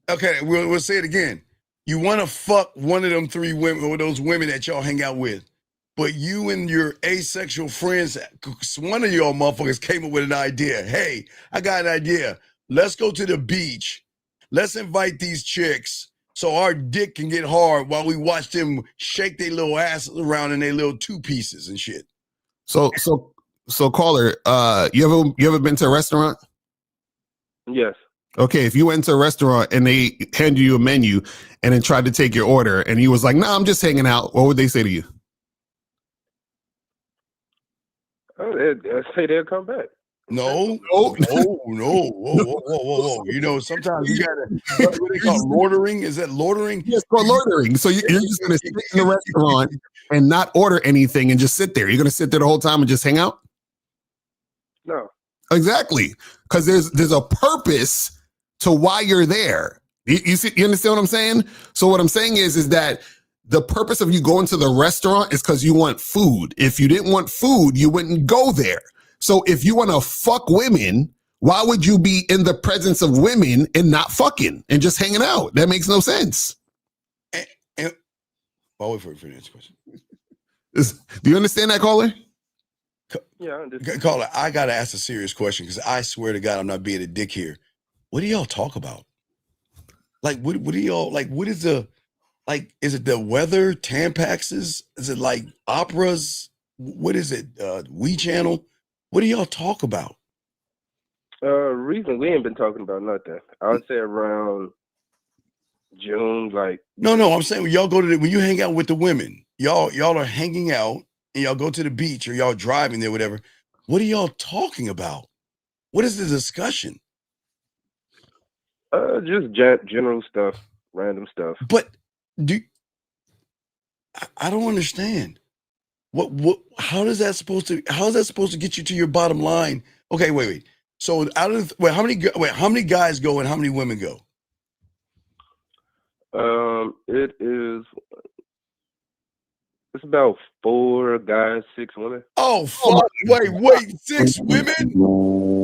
Okay, we'll say it again. You want to fuck one of them three women or those women that y'all hang out with, but you and your asexual friends, one of y'all motherfuckers came up with an idea. Hey, I got an idea. Let's go to the beach. Let's invite these chicks so our dick can get hard while we watch them shake their little asses around in their little two pieces and shit. So caller, you ever been to a restaurant? Yes. Okay, if you went to a restaurant and they handed you a menu and then tried to take your order and you was like, "Nah, I'm just hanging out," what would they say to you? They'd say they'll come back. No. Whoa. Sometimes you gotta, what they call loitering? Is that loitering? Yes, for loitering. So you're just gonna sit in the restaurant and not order anything and just sit there. You're gonna sit there the whole time and just hang out? No. Exactly. Because there's a purpose to why you're there. You understand what I'm saying? So what I'm saying is that the purpose of you going to the restaurant is because you want food. If you didn't want food, you wouldn't go there. So if you want to fuck women, why would you be in the presence of women and not fucking and just hanging out? That makes no sense. I'll wait for the next question. Do you understand that, caller? Yeah, I understand. Caller, I got to ask a serious question because I swear to God, I'm not being a dick here. What do y'all talk about? Like, what do y'all, like, what is the, like, is it the weather, Tampaxes? Is it like operas? What is it? We Channel? What do y'all talk about? Reason we ain't been talking about nothing. I would say around June, like. No, I'm saying when y'all go to when you hang out with the women, y'all are hanging out and y'all go to the beach or y'all driving there, whatever. What are y'all talking about? What is the discussion? Just general stuff, random stuff. But I don't understand. How is that supposed to get you to your bottom line? Okay, wait. So how many guys go and how many women go? It's about 4 guys, 6 women. Oh fuck! Wait, 6 women?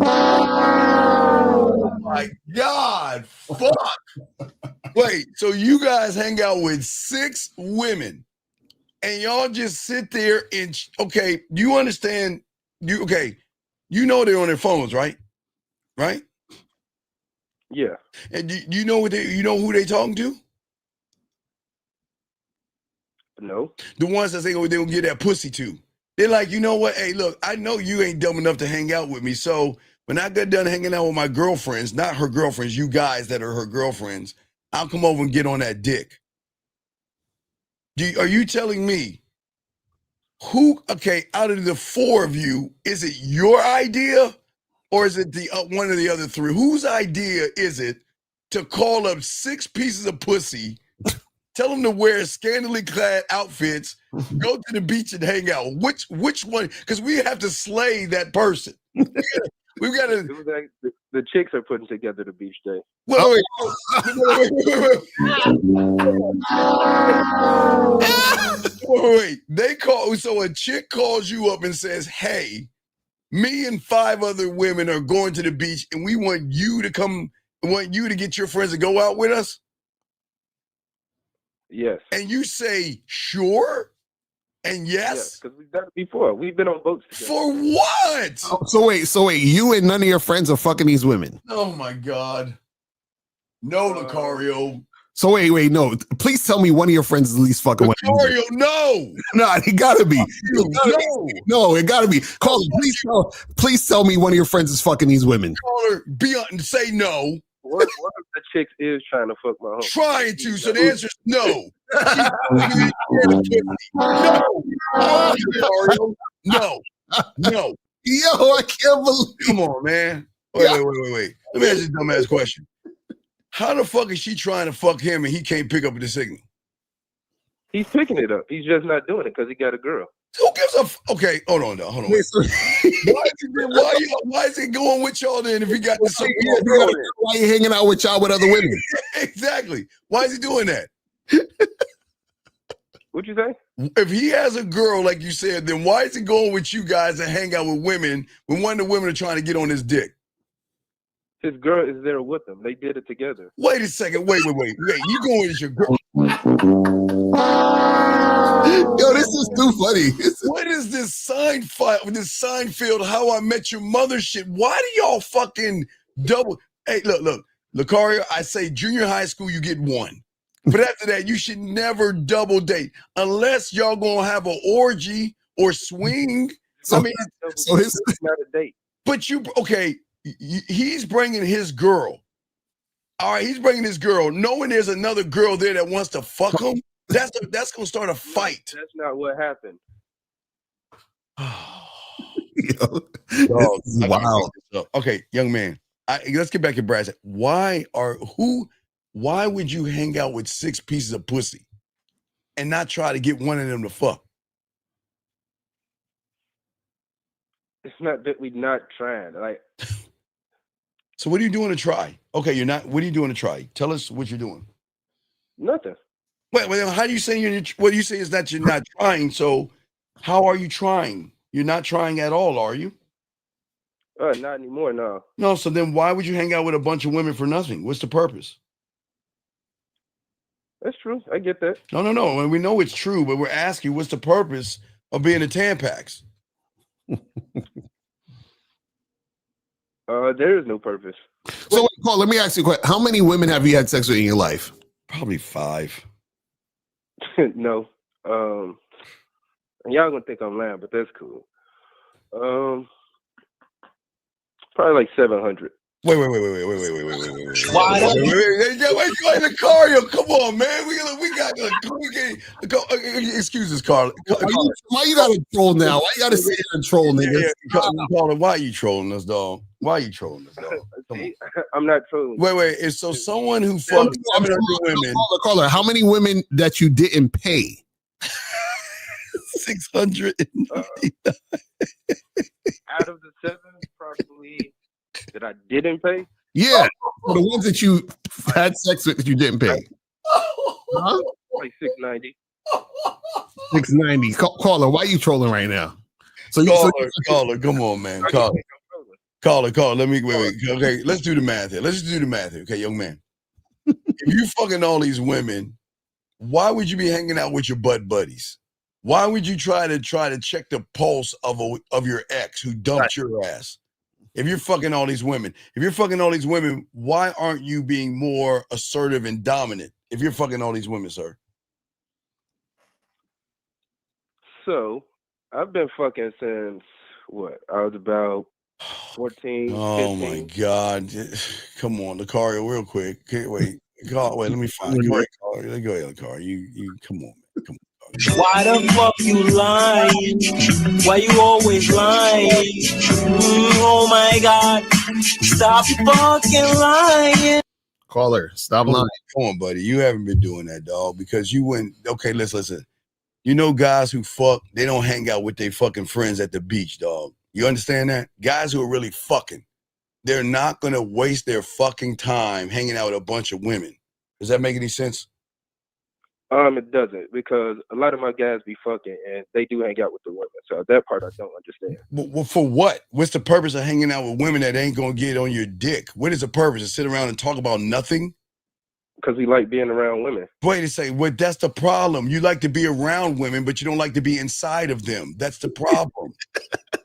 Oh my God! Fuck! Wait, so you guys hang out with 6 women, and y'all just sit there and okay? You understand? You know they're on their phones, right? Right? Yeah. And you know who they talking to? No. The ones that they gonna get that pussy to. They're like, you know what? Hey, look, I know you ain't dumb enough to hang out with me. So when I get done hanging out with my girlfriends, not her girlfriends, you guys that are her girlfriends, I'll come over and get on that dick. Are you telling me out of the 4 of you, is it your idea or is it the one of the other 3? Whose idea is it to call up 6 pieces of pussy, tell them to wear scantily clad outfits, go to the beach and hang out? Which one? Because we have to slay that person. We've got to. It was like the chicks are putting together the beach day. Wait. They call. So a chick calls you up and says, "Hey, me and 5 other women are going to the beach, and we want you to come. Want you to get your friends to go out with us." Yes. And you say, "Sure." And yes, because we've done it before. We've been on boats together. For what? So wait, you and none of your friends are fucking these women. Oh my God. No, Lucario. So wait, no. Please tell me one of your friends is at least fucking Lucario, no. No, it gotta be. No, it gotta be. Caller, please tell me one of your friends is fucking these women. Caller, be on and say no. One of the chicks is trying to fuck my home. Trying to, so the answer is no. No. Yo, I can't believe. Come on, man. Wait. Let me ask you a dumbass question. How the fuck is she trying to fuck him and he can't pick up the signal? He's picking it up. He's just not doing it because he got a girl. Who gives a okay? Hold on. Why is it going with y'all then if he got this? Why are you hanging out with y'all with other women? Exactly. Why is he doing that? What'd you say? If he has a girl, like you said, then why is he going with you guys and hang out with women when one of the women are trying to get on his dick? His girl is there with him. They did it together. Wait a second. Wait. You going with your girl? Yo, this is too funny. What is this Seinfeld How I Met Your Mother shit? Why do y'all fucking double? Hey, look, Lucario, I say junior high school, you get 1. But after that, you should never double date unless y'all gonna have an orgy or swing. So it's not a date. But he's bringing his girl. All right, he's bringing his girl, knowing there's another girl there that wants to fuck him. That's gonna start a fight. That's not what happened. Yo, this is wild. Okay, young man. Let's get back to Brad. Why would you hang out with 6 pieces of pussy and not try to get one of them to fuck? It's not that we're not trying. Like, so what are you doing to try? Okay, you're not. What are you doing to try? Tell us what you're doing. Nothing. Wait, how do you say what you say is that you're not trying? So how are you trying? You're not trying at all, are you? Not anymore, no. No, so then why would you hang out with a bunch of women for nothing? What's the purpose? That's true. I get that. No. And we know it's true, but we're asking what's the purpose of being a Tampax? There is no purpose. So, Paul, let me ask you a question. How many women have you had sex with in your life? Probably 5. No. And y'all gonna think I'm lying, but that's cool. Probably like 700. Wait. Wait, go in the car, yo. Come on, man. We got excuse us, Carl. Why you gotta troll now? Why you gotta say you're a troll, nigga? Carl, why are you trolling us, dog? Why are you trolling us, dog? See, I'm not trolling. Wait. It's so someone who fucked 700 women. Caller, how many women that you didn't pay? 600. Out of the 7, probably that I didn't pay. Yeah, so the ones that you had sex with that you didn't pay. Huh? Like 690. 690. Caller, why are you trolling right now? So Caller, come on, man. Caller. Let me wait. Okay, let's do the math here. Okay, young man. If you fucking all these women, why would you be hanging out with your butt buddies? Why would you try to check the pulse of your ex who dumped your ass? If you're fucking all these women, why aren't you being more assertive and dominant? If you're fucking all these women, sir. So I've been fucking since what? I was about 14. Oh 15. My God! Come on, Lucario, real quick. Okay, wait, let me find. Go ahead, Lucario. You come on, man. Come on. Why the fuck you lying? Why you always lying? Oh my God! Stop fucking lying. Caller, stop lying. Come on, buddy. You haven't been doing that, dog, because you went. Okay, let's listen. You know, guys who fuck, they don't hang out with their fucking friends at the beach, dog. You understand that? Guys who are really fucking, they're not gonna waste their fucking time hanging out with a bunch of women. Does that make any sense? It doesn't, because a lot of my guys be fucking and they do hang out with the women. So that part I don't understand. Well, for what? What's the purpose of hanging out with women that ain't gonna get on your dick? What is the purpose? To sit around and talk about nothing? Because we like being around women. Wait a second. Well, that's the problem. You like to be around women, but you don't like to be inside of them. That's the problem.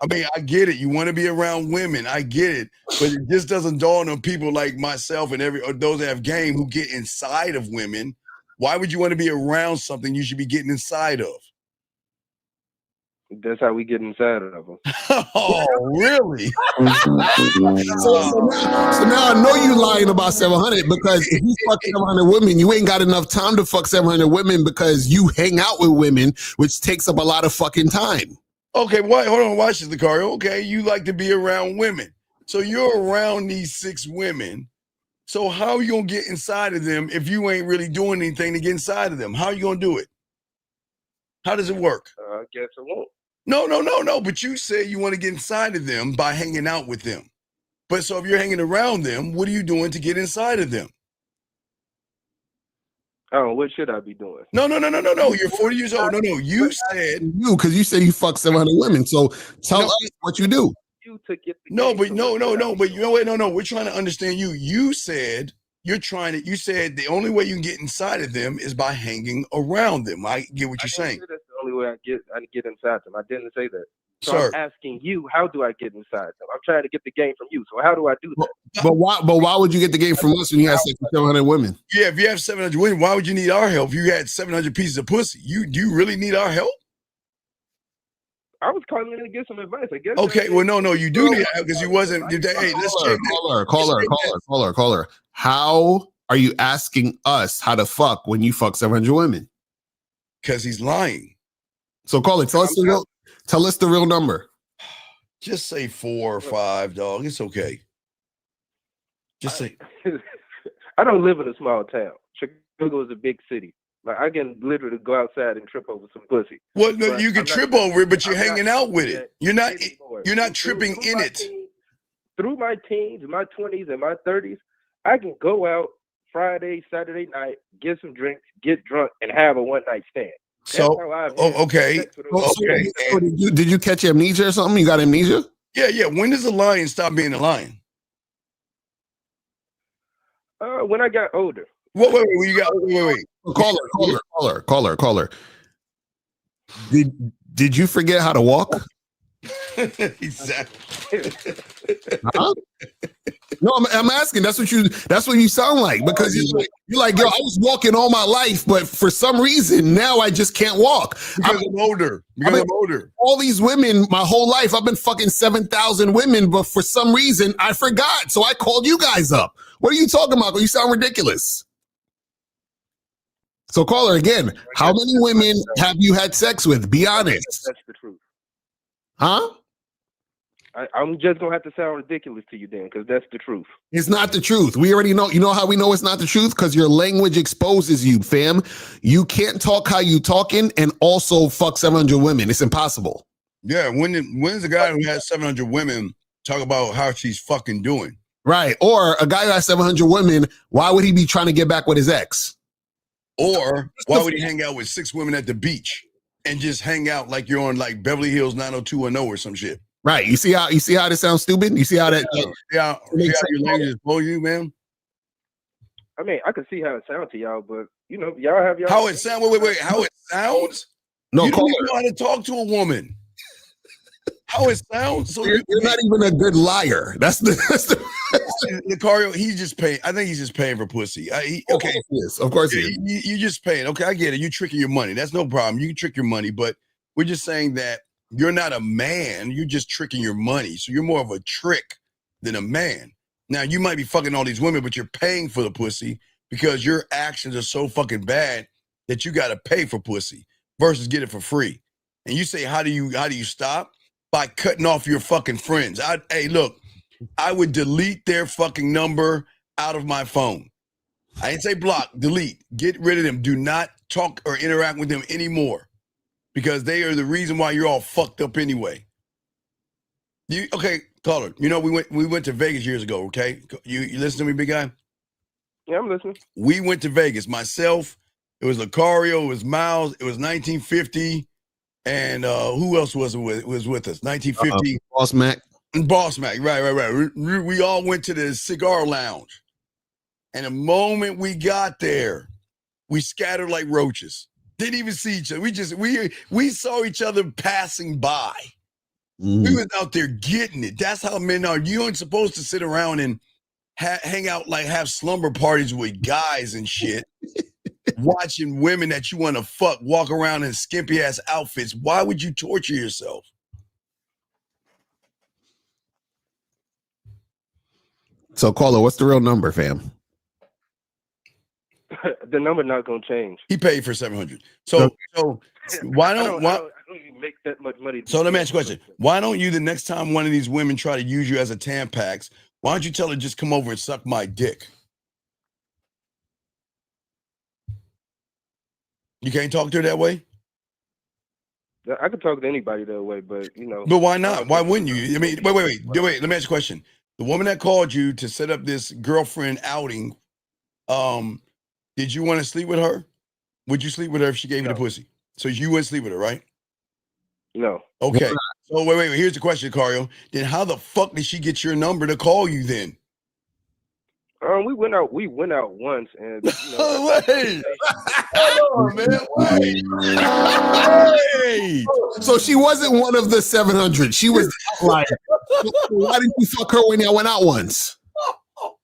I mean, I get it. You want to be around women. I get it. But it just doesn't dawn on people like myself and those that have game who get inside of women. Why would you want to be around something you should be getting inside of? That's how we get inside of them. Oh, really? So now I know you lying about 700, because if you fuck 700 women, you ain't got enough time to fuck 700 women because you hang out with women, which takes up a lot of fucking time. Okay, hold on, watch this, Lucario. Okay, you like to be around women. So you're around these 6 women. So how are you going to get inside of them if you ain't really doing anything to get inside of them? How are you going to do it? How does it work? I guess it won't. No. But you say you want to get inside of them by hanging out with them. But so if you're hanging around them, what are you doing to get inside of them? Oh, what should I be doing? No. You're 40 years old. No. You said because you said you fuck 700 women. So tell us what you do. You to get the no. But you know what? No. We're trying to understand you. You said you said the only way you can get inside of them is by hanging around them. I get what you're saying. That's the only way I get inside them. I didn't say that. So Sir, I'm asking you, how do I get inside them? I'm trying to get the game from you. So how do I do that? But why would you get the game from us when you have sex with 700 women? Yeah, if you have 700 women, why would you need our help? If you had 700 pieces of pussy, do you really need our help? I was calling in to get some advice, I guess. Okay, well, no, you do need help because you wasn't. Hey, let's check. Caller. How are you asking us how to fuck when you fuck 700 women? Because he's lying. So caller, tell us the real number. Just say 4 or 5, dog. It's okay. Just say. I don't live in a small town. Chicago is a big city. Like I can literally go outside and trip over some pussy. Well, no, you can trip over it, but you're hanging out with it. You're not tripping in it. Through my teens, my 20s, and my 30s, I can go out, Friday, Saturday night, get some drinks, get drunk, and have a one-night stand. That's So, how I've okay. sex with those Okay. women. So did you catch amnesia or something? You got amnesia? Yeah. When does a lion stop being a lion? When I got older. Wait. You got wait. Caller. Did you forget how to walk? Exactly. Huh? No, I'm asking. That's what you sound like, because you're like, yo, I was walking all my life, but for some reason now I just can't walk. Because I'm older. I'm older. All these women, my whole life, I've been fucking 7,000 women, but for some reason I forgot. So I called you guys up. What are you talking about? You sound ridiculous. So caller again, how many women have you had sex with? Be honest. That's the truth. Huh? I'm just gonna have to sound ridiculous to you then, because that's the truth. It's not the truth. We already know. You know how we know it's not the truth? Because your language exposes you, fam. You can't talk how you talking and also fuck 700 women. It's impossible. Yeah. When's the guy who has 700 women talk about how she's fucking doing? Right. Or a guy who has 700 women, why would he be trying to get back with his ex? Or why would he hang out with 6 women at the beach and just hang out like you're on like Beverly Hills 90210 or some shit? Right. You see how this sounds stupid? You see how that? Yeah. See how your language is for you, man? I mean, I can see how it sounds to y'all, but y'all have y'all. How it sounds? Wait. How it sounds? No, you don't even know how to talk to a woman. How it sounds? So you're not even a good liar. That's the Lucario, he's just paying. I think he's just paying for pussy. Okay. Of course he is. You're just paying. Okay, I get it. You're tricking your money. That's no problem. You can trick your money, but we're just saying that you're not a man. You're just tricking your money. So you're more of a trick than a man. Now, you might be fucking all these women, but you're paying for the pussy because your actions are so fucking bad that you got to pay for pussy versus get it for free. And you say, how do you stop? By cutting off your fucking friends. Hey, look, I would delete their fucking number out of my phone. I didn't say block, delete. Get rid of them. Do not talk or interact with them anymore because they are the reason why you're all fucked up anyway. Okay, caller. We went to Vegas years ago, okay? You listen to me, big guy? Yeah, I'm listening. We went to Vegas. Myself, it was Lucario, it was Miles, it was 1950. And who else was with us? 1950. Boss Mac. Boss Mac, right. We all went to the cigar lounge. And the moment we got there, we scattered like roaches. Didn't even see each other. We saw each other passing by. We was out there getting it. That's how men are. You ain't supposed to sit around and hang out, like have slumber parties with guys and shit. Watching women that you want to fuck walk around in skimpy ass outfits. Why would you torture yourself? So, caller, what's the real number, fam? The number not gonna change. He paid for 700. So why don't I don't even make that much money. So let me ask you a question. Why don't you, the next time one of these women try to use you as a Tampax, why don't you tell her just come over and suck my dick? You can't talk to her that way? I could talk to anybody that way, but But why not? Why wouldn't you? I mean, wait. Let me ask you a question. The woman that called you to set up this girlfriend outing, did you want to sleep with her? Would you sleep with her if she gave you the pussy? So you wouldn't sleep with her, right? No. Okay. So wait. Here's the question, Cario. Then how the fuck did she get your number to call you then? We went out once, and wait. Hold on, man. Wait. So she wasn't one of the 700. She was the outlier. Why didn't you fuck her when y'all went out once? What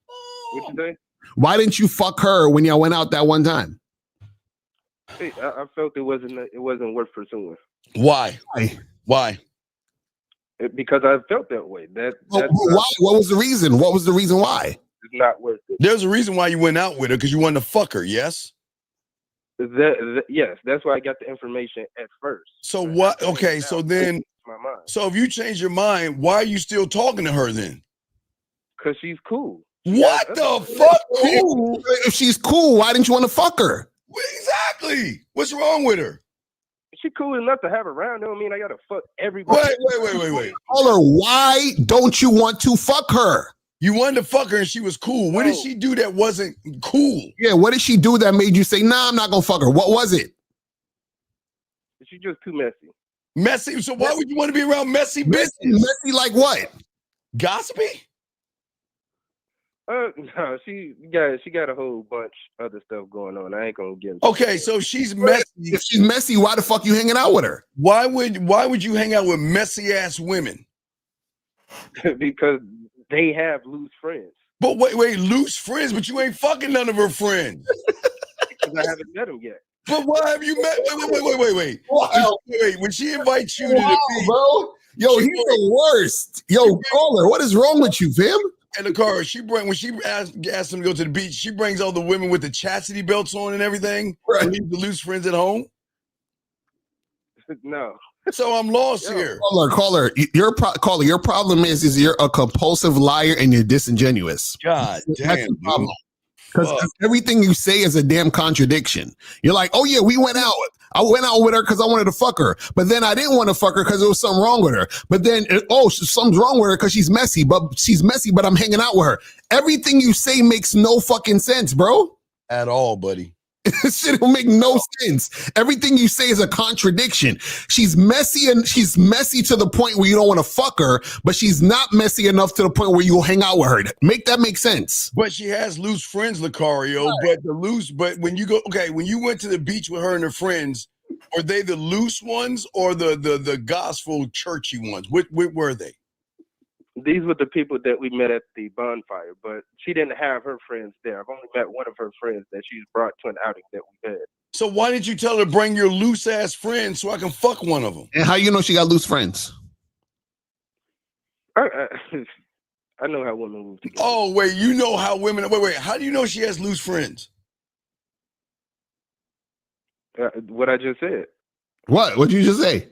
you say? Why didn't you fuck her when y'all went out that one time? Hey, I felt it wasn't worth pursuing. Why? Because I felt that way. Why? What was the reason? What was the reason why? It's not worth it. There's a reason why you went out with her, because you wanted to fuck her, yes? Yes, that's why I got the information at first. So what? Okay, so then, so if you change your mind, why are you still talking to her then? Because she's cool. What the fuck? Cool? If she's cool, why didn't you want to fuck her? Exactly. What's wrong with her? She's cool enough to have around. Don't mean I gotta fuck everybody. Wait. Caller, why don't you want to fuck her? You wanted to fuck her and she was cool. What did she do that wasn't cool? Yeah, what did she do that made you say, nah, I'm not gonna fuck her? What was it? She's just too messy. Messy. So why would you want to be around messy bitches? Messy like what? Gossipy? No, she got a whole bunch other stuff going on. I ain't gonna get into Okay, so she's messy. If she's messy, why the fuck you hanging out with her? Why would you hang out with messy ass women? Because they have loose friends. But wait, loose friends, but you ain't fucking none of her friends. Because I haven't met them yet. But why have you met? Wait. Wow. Wait, when she invites you to the beach, bro. Yo, he's the worst. Yo, caller, what is wrong with you, fam? and the car, when she asked him to go to the beach, she brings all the women with the chastity belts on and everything. Right. And leave the loose friends at home. No. So I'm lost here. Caller, your problem is you're a compulsive liar and you're disingenuous. God That's damn, the problem. dude. Because everything you say is a damn contradiction. You're like, oh yeah, we went out. I went out with her because I wanted to fuck her. But then I didn't want to fuck her because there was something wrong with her. But then, something's wrong with her because she's messy. But I'm hanging out with her. Everything you say makes no fucking sense, bro. At all, buddy. This shit will make no sense. Everything you say is a contradiction. She's messy to the point where you don't want to fuck her, but she's not messy enough to the point where you'll hang out with her. Make that make sense. But she has loose friends, Lucario. Right. But when you went to the beach with her and her friends, were they the loose ones or the gospel churchy ones? What were they? These were the people that we met at the bonfire, but she didn't have her friends there. I've only met one of her friends that she's brought to an outing that we had. So why didn't you tell her to bring your loose ass friends so I can fuck one of them? And how you know she got loose friends? I know how women move together. Oh, wait, you know how women... Wait, how do you know she has loose friends? What I just said. What? What'd you just say?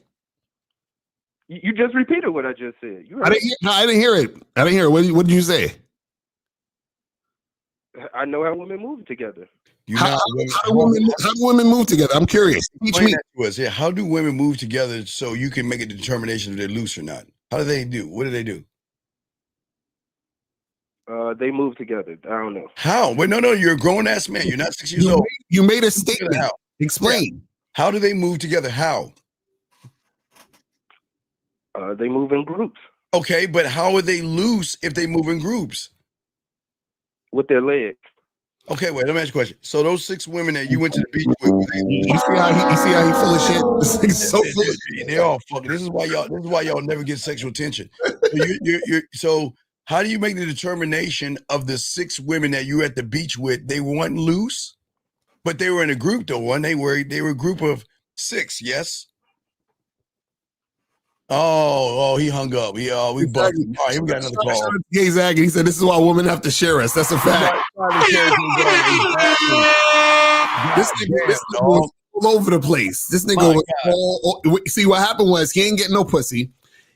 You just repeated what I just said. I didn't hear it. What did you say? I know how women move together. How do women move together? I'm curious. Teach me. Yeah, how do women move together so you can make a determination if they're loose or not? How do they do? What do they do? They move together. I don't know. How? Wait, no, you're a grown-ass man. You're not 6 years old. You made a statement. How? Explain. Yeah. How do they move together? How? They move in groups. Okay, but how are they loose if they move in groups? With their legs. Okay, wait, let me ask you a question. So those 6 women that you went to the beach with, you see how he full of shit? This thing's so full of shit. They're all fucking. This is why y'all never get sexual attention. So how do you make the determination of the 6 women that you were at the beach with? They weren't loose, but they were in a group though. They were a group of 6, yes? Oh, he hung up. We bugged. All right, we got another call. Yeah, Zach, he said this is why women have to share us. That's a fact. This nigga was all over the place. This nigga was see what happened was he ain't getting no pussy.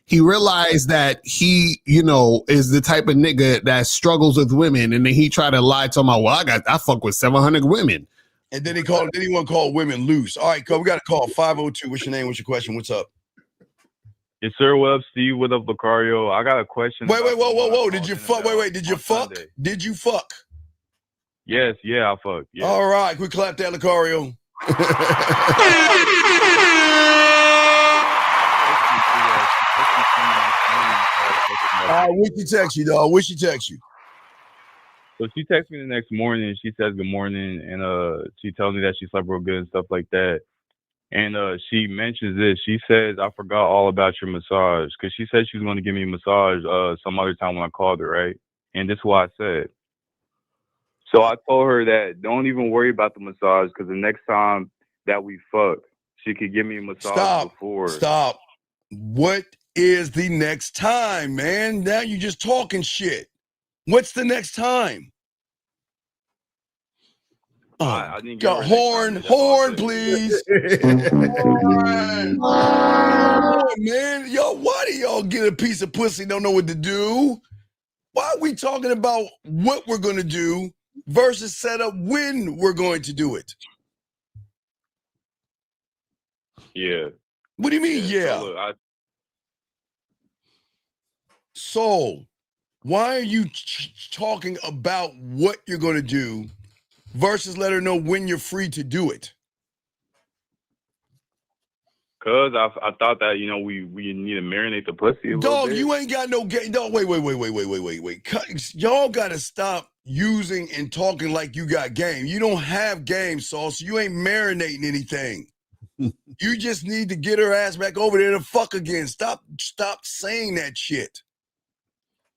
He realized that he, is the type of nigga that struggles with women, and then he tried to lie to him. I fuck with 700 women. And then he want to call women loose. All right, we got a call 502. What's your name? What's your question? What's up? Yes, sir. What up, Steve? What up, Lucario? I got a question. Wait, whoa. Did you fuck? Wait. Did you fuck? Sunday. Did you fuck? Yes, yeah, I fucked. Yeah. All right, we clap that, Lucario. Wish she text you, dog. Wish she text you. So she texts me the next morning. She says good morning, and she tells me that she slept real good and stuff like that. And she mentions this. She says, I forgot all about your massage. Because she said she was going to give me a massage some other time when I called her, right? And this is what I said. So I told her that don't even worry about the massage because the next time that we fuck, she could give me a massage before. Stop. What is the next time, man? Now you're just talking shit. What's the next time? I didn't got horn, please. Horn, man. Yo, why do y'all get a piece of pussy and don't know what to do? Why are we talking about what we're going to do versus set up when we're going to do it? Yeah. What do you mean, yeah? So, look, So, Why are you talking about what you're going to do versus let her know when you're free to do it? Cause I thought that we need to marinate the pussy a little Dog, bit. you ain't got no game. Dog, wait. Y'all got to stop using and talking like you got game. You don't have game, Sauce. You ain't marinating anything. You just need to get her ass back over there to fuck again. Stop saying that shit.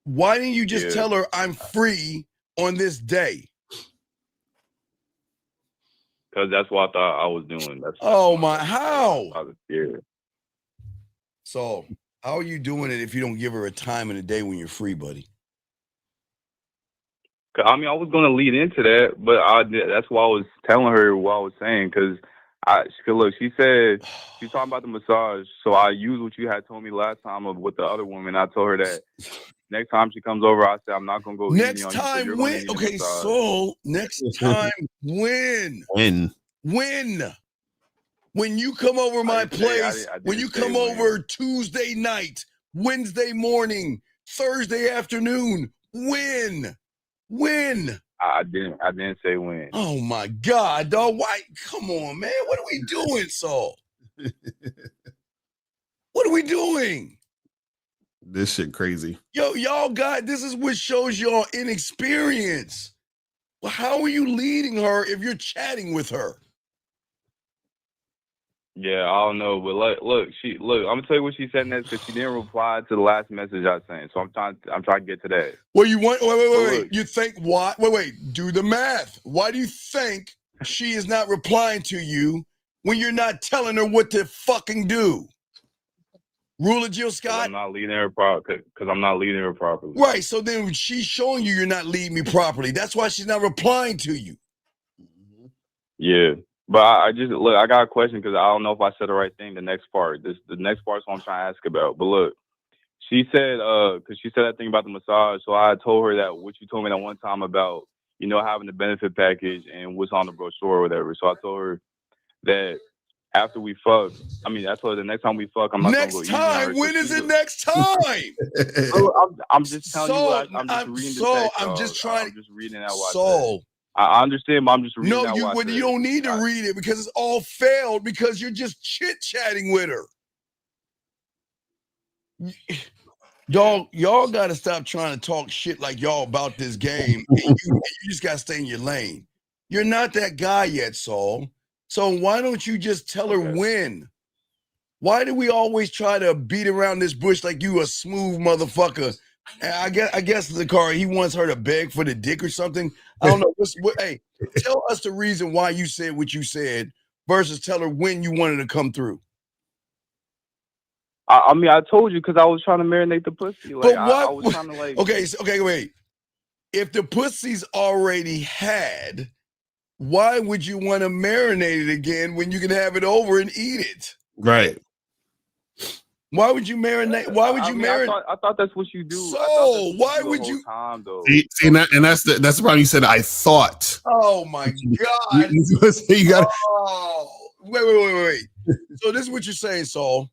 Why didn't you just tell her I'm free on this day? Because that's what I thought I was doing. How? I was scared. So, how are you doing it if you don't give her a time in the day when you're free, buddy? I mean, I was going to lead into that, but that's why I was telling her what I was saying. Because look, she said she's talking about the massage. So I used what you had told me last time with the other woman. I told her that next time she comes over, I said I'm not going to go next easy on you. Time You're when? Okay, so next time when? When you come over my place, when you come over Tuesday night, Wednesday morning, Thursday afternoon, when? I didn't say when. Oh my God, dog. Why? Come on, man. What are we doing, Saul? What are we doing? This shit crazy. Yo, y'all got, this is what shows y'all inexperience. Well, how are you leading her if you're chatting with her? Yeah, I don't know, but look, I'm gonna tell you what she said next because she didn't reply to the last message I sent. So I'm trying to get to that. Well, you want wait. You think why? Wait. Do the math. Why do you think she is not replying to you when you're not telling her what to fucking do? Rule of Jill Scott. I'm not leading her properly because I'm not leading her properly. Right. So then she's showing you're not leading me properly. That's why she's not replying to you. Yeah. But I just look. I got a question because I don't know if I said the right thing. The next part, the next part is what I'm trying to ask about. But look, she said, because she said that thing about the massage. So I told her that what you told me that one time about, having the benefit package and what's on the brochure or whatever. So I told her that after we fuck, I told her the next time we fuck, I'm not gonna go easy on her. When is it next time? I'm just telling you. I'm just reading the text. I'm just reading out what I said. I understand, but I'm just reading that. No, you don't need to read it because it's all failed because you're just chit-chatting with her. Dog, y'all got to stop trying to talk shit like y'all about this game. And you just got to stay in your lane. You're not that guy yet, Saul. So why don't you just tell her when? Why do we always try to beat around this bush like you a smooth motherfucker? I guess the car, he wants her to beg for the dick or something. I don't know. Hey, tell us the reason why you said what you said versus tell her when you wanted to come through. I told you because I was trying to marinate the pussy. Like, but what? I was trying to like. Okay, wait. If the pussy's already had, why would you want to marinate it again when you can have it over and eat it? Right. Why would you marinate? Why would you marinate? I thought that's what you do. So why would you? Time, though. See, and that's the problem. You said I thought. Oh my God! You got. Oh, wait. So this is what you're saying, Saul.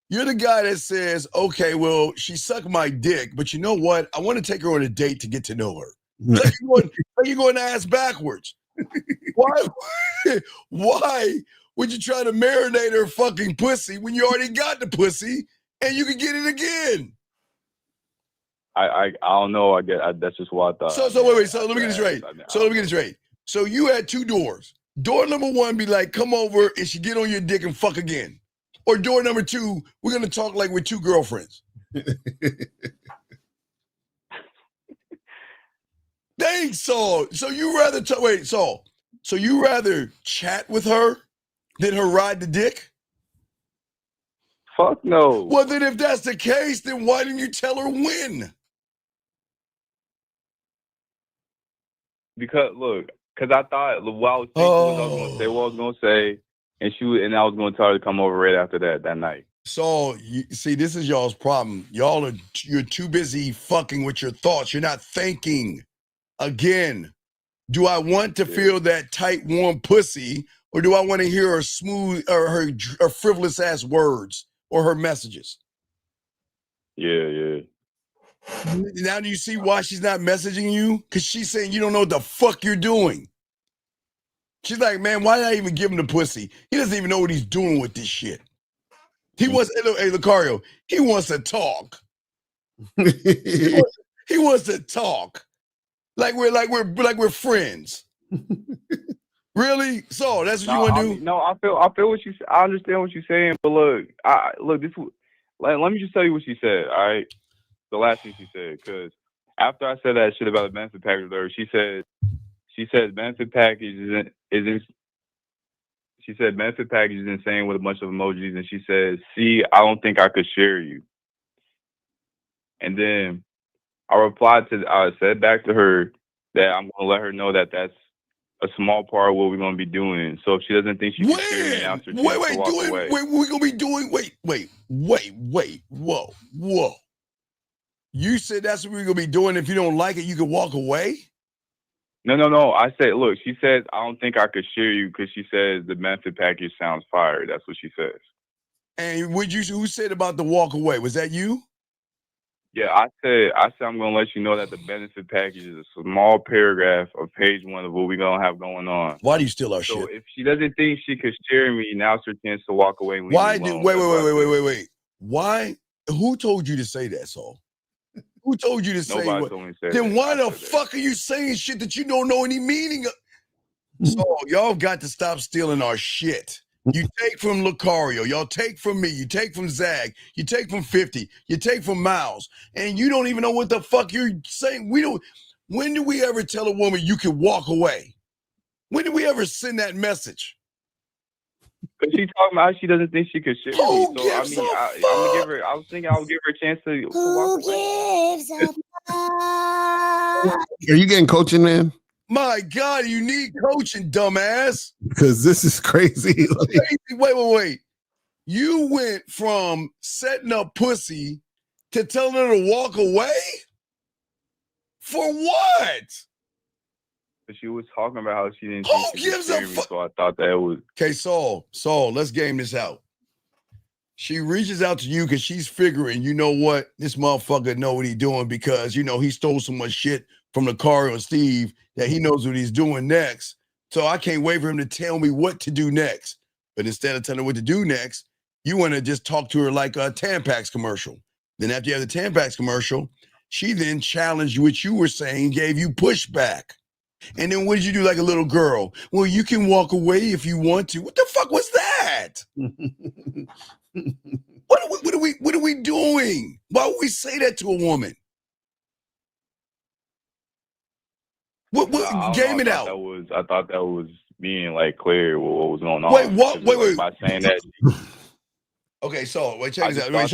You're the guy that says, "Okay, well, she sucked my dick, but you know what? I want to take her on a date to get to know her." Like you're going ass backwards. Why would you try to marinate her fucking pussy when you already got the pussy and you can get it again? I don't know. That's just what I thought. So wait. So let me get this straight. So you had two doors. Door number one be like, come over and she get on your dick and fuck again. Or door number two, we're gonna talk like we're two girlfriends. Thanks, Saul. So you rather Saul. So you rather chat with her than her ride the dick? Fuck no. Well, then if that's the case, then why didn't you tell her when? Because I thought what I was thinking was I was gonna say, and I was gonna tell her to come over right after that night. So you see, this is y'all's problem. You're too busy fucking with your thoughts. You're not thinking. Again, do I want to feel that tight, warm pussy, or do I want to hear her smooth or her frivolous ass words or her messages? Yeah. Now do you see why she's not messaging you? Because she's saying you don't know what the fuck you're doing. She's like, man, why did I even give him the pussy? He doesn't even know what he's doing with this shit. He wants, hey, Lucario, he wants to talk. He wants to talk. Like we're friends. Really? So that's what you want to do? No, I feel what you. I understand what you're saying, but look, this. Let me just tell you what she said. All right, the last thing she said, because after I said that shit about the benefit package with her, she said benefit package isn't. She said benefit package is insane with a bunch of emojis, and she said, "See, I don't think I could share you." And then I said back to her that I'm gonna let her know that that's a small part of what we're gonna be doing. So if she doesn't think she can share me, now we're gonna be doing. Wait. Whoa. You said that's what we're gonna be doing. If you don't like it, you can walk away. No. I said, look, she said I don't think I could share you because she says the benefit package sounds fire. That's what she says. And who said about the walk away? Was that you? Yeah, I said I'm gonna let you know that the benefit package is a small paragraph of page 1 of what we're gonna have going on. Why do you steal our shit? So if she doesn't think she could share me, now's her chance to walk away. And wait. Why? Who told you to say that, Saul? Who told you to say Nobody told me to say then that. why the fuck are you saying shit that you don't know any meaning of? So y'all got to stop stealing our shit. You take from Lucario, y'all take from me, you take from Zag, you take from 50, you take from Miles, and you don't even know what the fuck you're saying. When do we ever tell a woman you can walk away? When did we ever send that message? Because she's talking about she doesn't think she could share me. So gives I'm gonna give her. I was thinking I would give her a chance to walk away. Gives a fuck? Are you getting coaching, man? My God, you need coaching, dumbass. Because this is crazy. Wait. You went from setting up pussy to telling her to walk away? For what? She was talking about how she didn't think she could share me, so I thought that was... Okay, Saul, let's game this out. She reaches out to you because she's figuring, you know what? This motherfucker know what he's doing because, he stole so much shit from Lucario and Steve that he knows what he's doing next. So I can't wait for him to tell me what to do next. But instead of telling her what to do next, you want to just talk to her like a Tampax commercial. Then after you have the Tampax commercial, she then challenged what you were saying, gave you pushback. And then what did you do like a little girl? Well, you can walk away if you want to. What the fuck was that? What are we doing? Why would we say that to a woman? Game it out. I thought that was being like clear with what was going on. Wait. By saying that. Okay, so wait, check this out. Watch.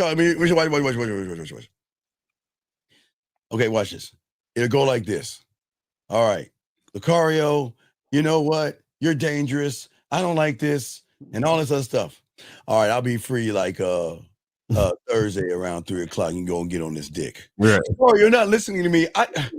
Okay, watch this. It'll go like this. All right. Lucario, you know what? You're dangerous. I don't like this and all this other stuff. All right, I'll be free like Thursday around 3:00. You can go and get on this dick. Right. Oh, you're not listening to me. Okay,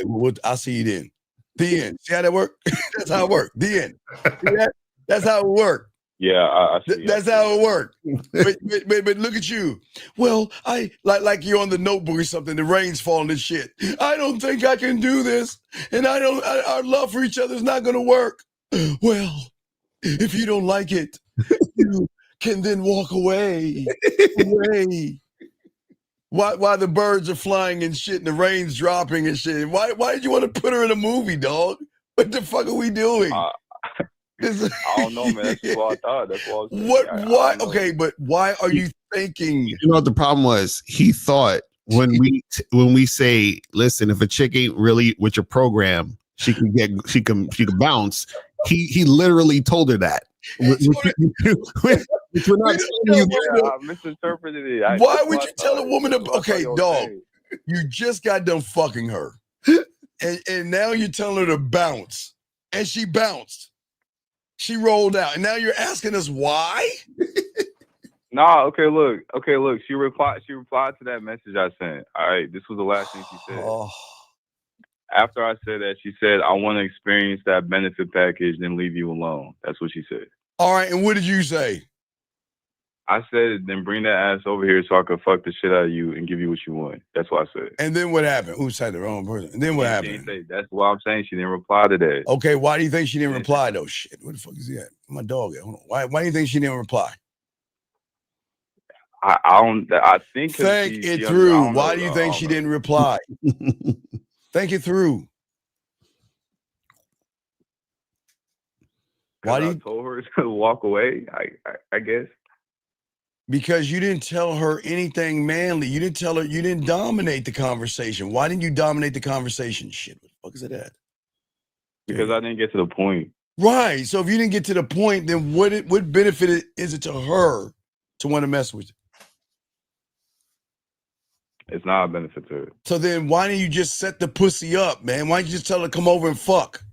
well, I'll see you then. The end. See how that worked? That's how it worked. The end. See that? That's how it worked. Yeah, I see. That's how it worked. But look at you. Well, I like you're on the Notebook or something. The rain's falling and shit. I don't think I can do this, and our love for each other is not going to work. Well, if you don't like it, you can then walk away. Why the birds are flying and shit, and the rain's dropping and shit. Why did you want to put her in a movie, dog? What the fuck are we doing? I don't know, man. That's what I thought. That's what I was saying. Why? Okay, but why are you thinking? You know what the problem was? He thought when we say, listen, if a chick ain't really with your program, she can bounce. He literally told her that. Which we're not telling you. I misinterpreted it. Why would you tell a woman to? Okay, dog, you just got done fucking her, and now you're telling her to bounce, and she bounced. She rolled out, and now you're asking us why? Nah, okay, look. She replied to that message I sent. All right, this was the last thing she said. Oh. After I said that, she said, I want to experience that benefit package, then leave you alone. That's what she said. All right, and what did you say? I said, then bring that ass over here so I can fuck the shit out of you and give you what you want. That's what I said. And then what happened? Who said the wrong person? And then what She happened? didn't say, that's what I'm saying. She didn't reply to that. Okay, why do you think she didn't reply though? Shit, where the fuck is he at? My dog at? Hold on. Why do you think she didn't reply? I think think it through. Why do you think she didn't reply? Think it through. Why do you told her to walk away? I guess because you didn't tell her anything manly. You didn't tell her. You didn't dominate the conversation. Why didn't you dominate the conversation? Shit, what the fuck is it at? because I didn't get to the point. Right. So if you didn't get to the point, then what benefit is it to her to want to mess with you? It's not a benefit to her. So then why didn't you just set the pussy up, man? Why didn't you just tell her to come over and fuck?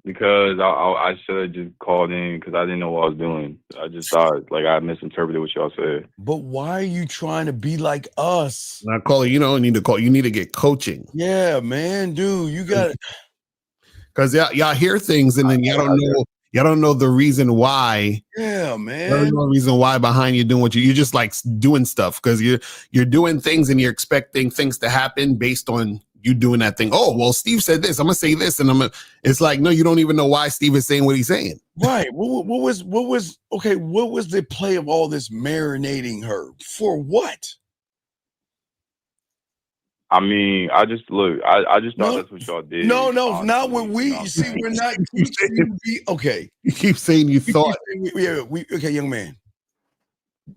Because I should have just called in because I didn't know what I was doing. I just thought like I misinterpreted what y'all said. But why are you trying to be like us? Not calling, you need to call. You need to get coaching. Yeah, man, dude, you got it. Because y'all hear things and then y'all don't know the reason why. Yeah, man. There's no reason why behind you doing what you're just like doing stuff because you're doing things and you're expecting things to happen based on you doing that thing. Oh, well, Steve said this. I'm gonna say this, and it's like, no, you don't even know why Steve is saying what he's saying. Right. What was the play of all this marinating her for? What? I mean, I just thought that's what y'all did. No, not when we see. We're not. Okay. You keep saying you thought. Okay, young man.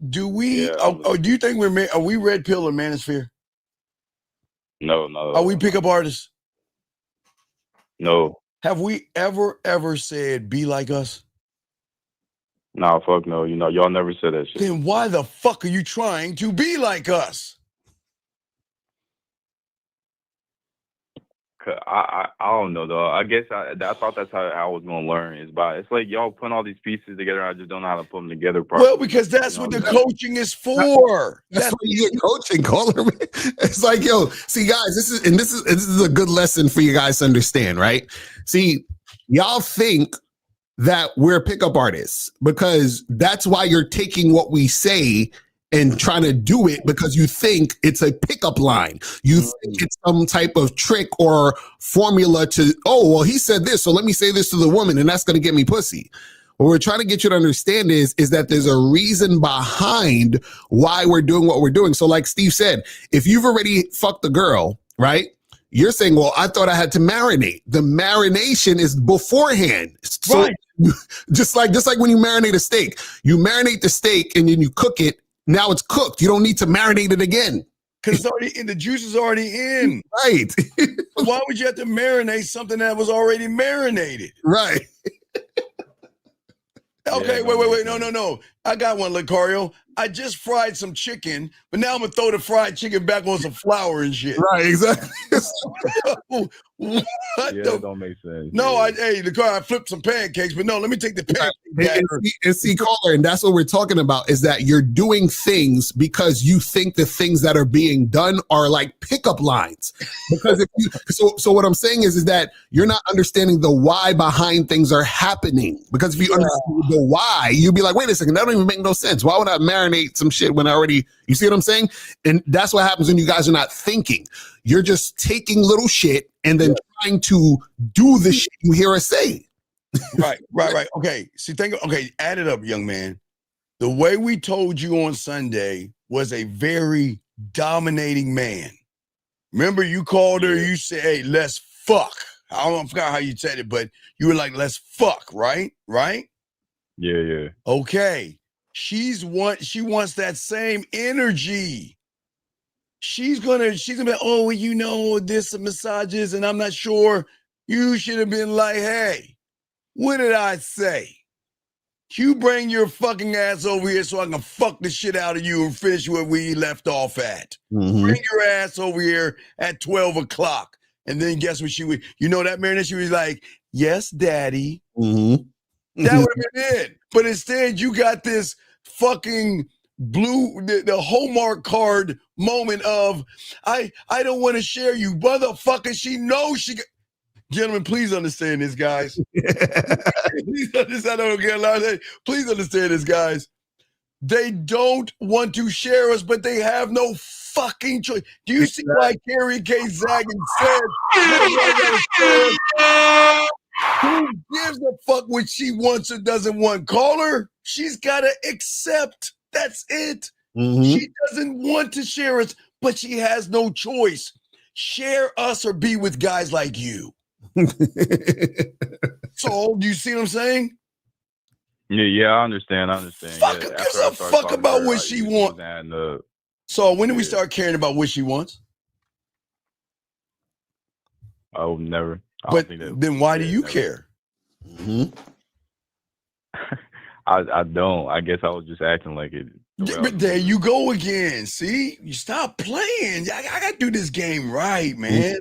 Do we? Do you think are we red pill or manosphere? No. Are we pickup artists? No. Have we ever said be like us? Nah, fuck no. Y'all never said that shit. Then why the fuck are you trying to be like us? I don't know though. I guess I thought that's how I was gonna learn it's like y'all putting all these pieces together. I just don't know how to put them together properly. Well, because that's what the coaching is for. That's what you get coaching, caller. It's like, yo, see, guys, this is a good lesson for you guys to understand, right? See, y'all think that we're pickup artists because that's why you're taking what we say and trying to do it because you think it's a pickup line. You think it's some type of trick or formula to, oh, well, he said this, so let me say this to the woman, and that's going to get me pussy. What we're trying to get you to understand is that there's a reason behind why we're doing what we're doing. So like Steve said, if you've already fucked the girl, right? You're saying, well, I thought I had to marinate. The marination is beforehand. So right. just like when you marinate a steak, you marinate the steak and then you cook it. Now it's cooked. You don't need to marinate it again. Because it's already in, the juice is already in. Right. Why would you have to marinate something that was already marinated? Right. Okay, wait. No. I got one, Lucario. I just fried some chicken, but now I'm going to throw the fried chicken back on some flour and shit. Right, exactly. That don't make sense. No, Lucario, I flipped some pancakes, but no, let me take the pancakes. And see, caller, and that's what we're talking about, is that you're doing things because you think the things that are being done are like pickup lines. Because if you, so what I'm saying is that you're not understanding the why behind things are happening. Because if you understand the why, you'd be like, wait a second, that don't even make no sense. Why would I marinate some shit when I already, you see what I'm saying? And that's what happens when you guys are not thinking. You're just taking little shit and then trying to do the shit you hear us say. Right. Okay. See, add it up, young man. The way we told you on Sunday was a very dominating man. Remember, you called her, you said, hey, let's fuck. I forgot how you said it, but you were like, let's fuck, right? Right? Yeah. Okay. She wants that same energy. She's gonna be, oh, well, you know, this massages, and I'm not sure. You should have been like, hey, what did I say? You bring your fucking ass over here so I can fuck the shit out of you and finish where we left off at. Mm-hmm. Bring your ass over here at 12 o'clock. And then guess what she would, that Marinette, she was like, yes, daddy. Mm-hmm. That would have been it. But instead, you got this fucking the Hallmark card moment of, I don't want to share you, motherfucker. She knows Gentlemen, please understand this, guys. Please understand. I don't get a lot of that. Please understand this, guys. They don't want to share us, but they have no fucking choice. Do you see why Carrie K. Zaggin said, who gives a fuck what she wants or doesn't want? Call her. She's got to accept. That's it. She doesn't want to share us, but she has no choice. Share us or be with guys like you. So, do you see what I'm saying? Yeah, I understand. Fuck, who gives a fuck about what she wants? So, when do we start caring about what she wants? Oh, never. But then why do you care? I don't. I guess I was just acting like it. But there you go again. See, you stop playing. I got to do this game right, man.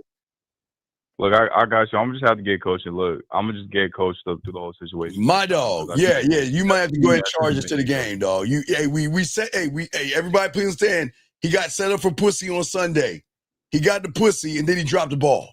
Look, I got you. I'm just have to get coached. And look, I'm gonna just get coached up through the whole situation. My dog, yeah. You might have to go ahead and charge us to the game, dog. We said, everybody, please understand. He got set up for pussy on Sunday. He got the pussy and then he dropped the ball.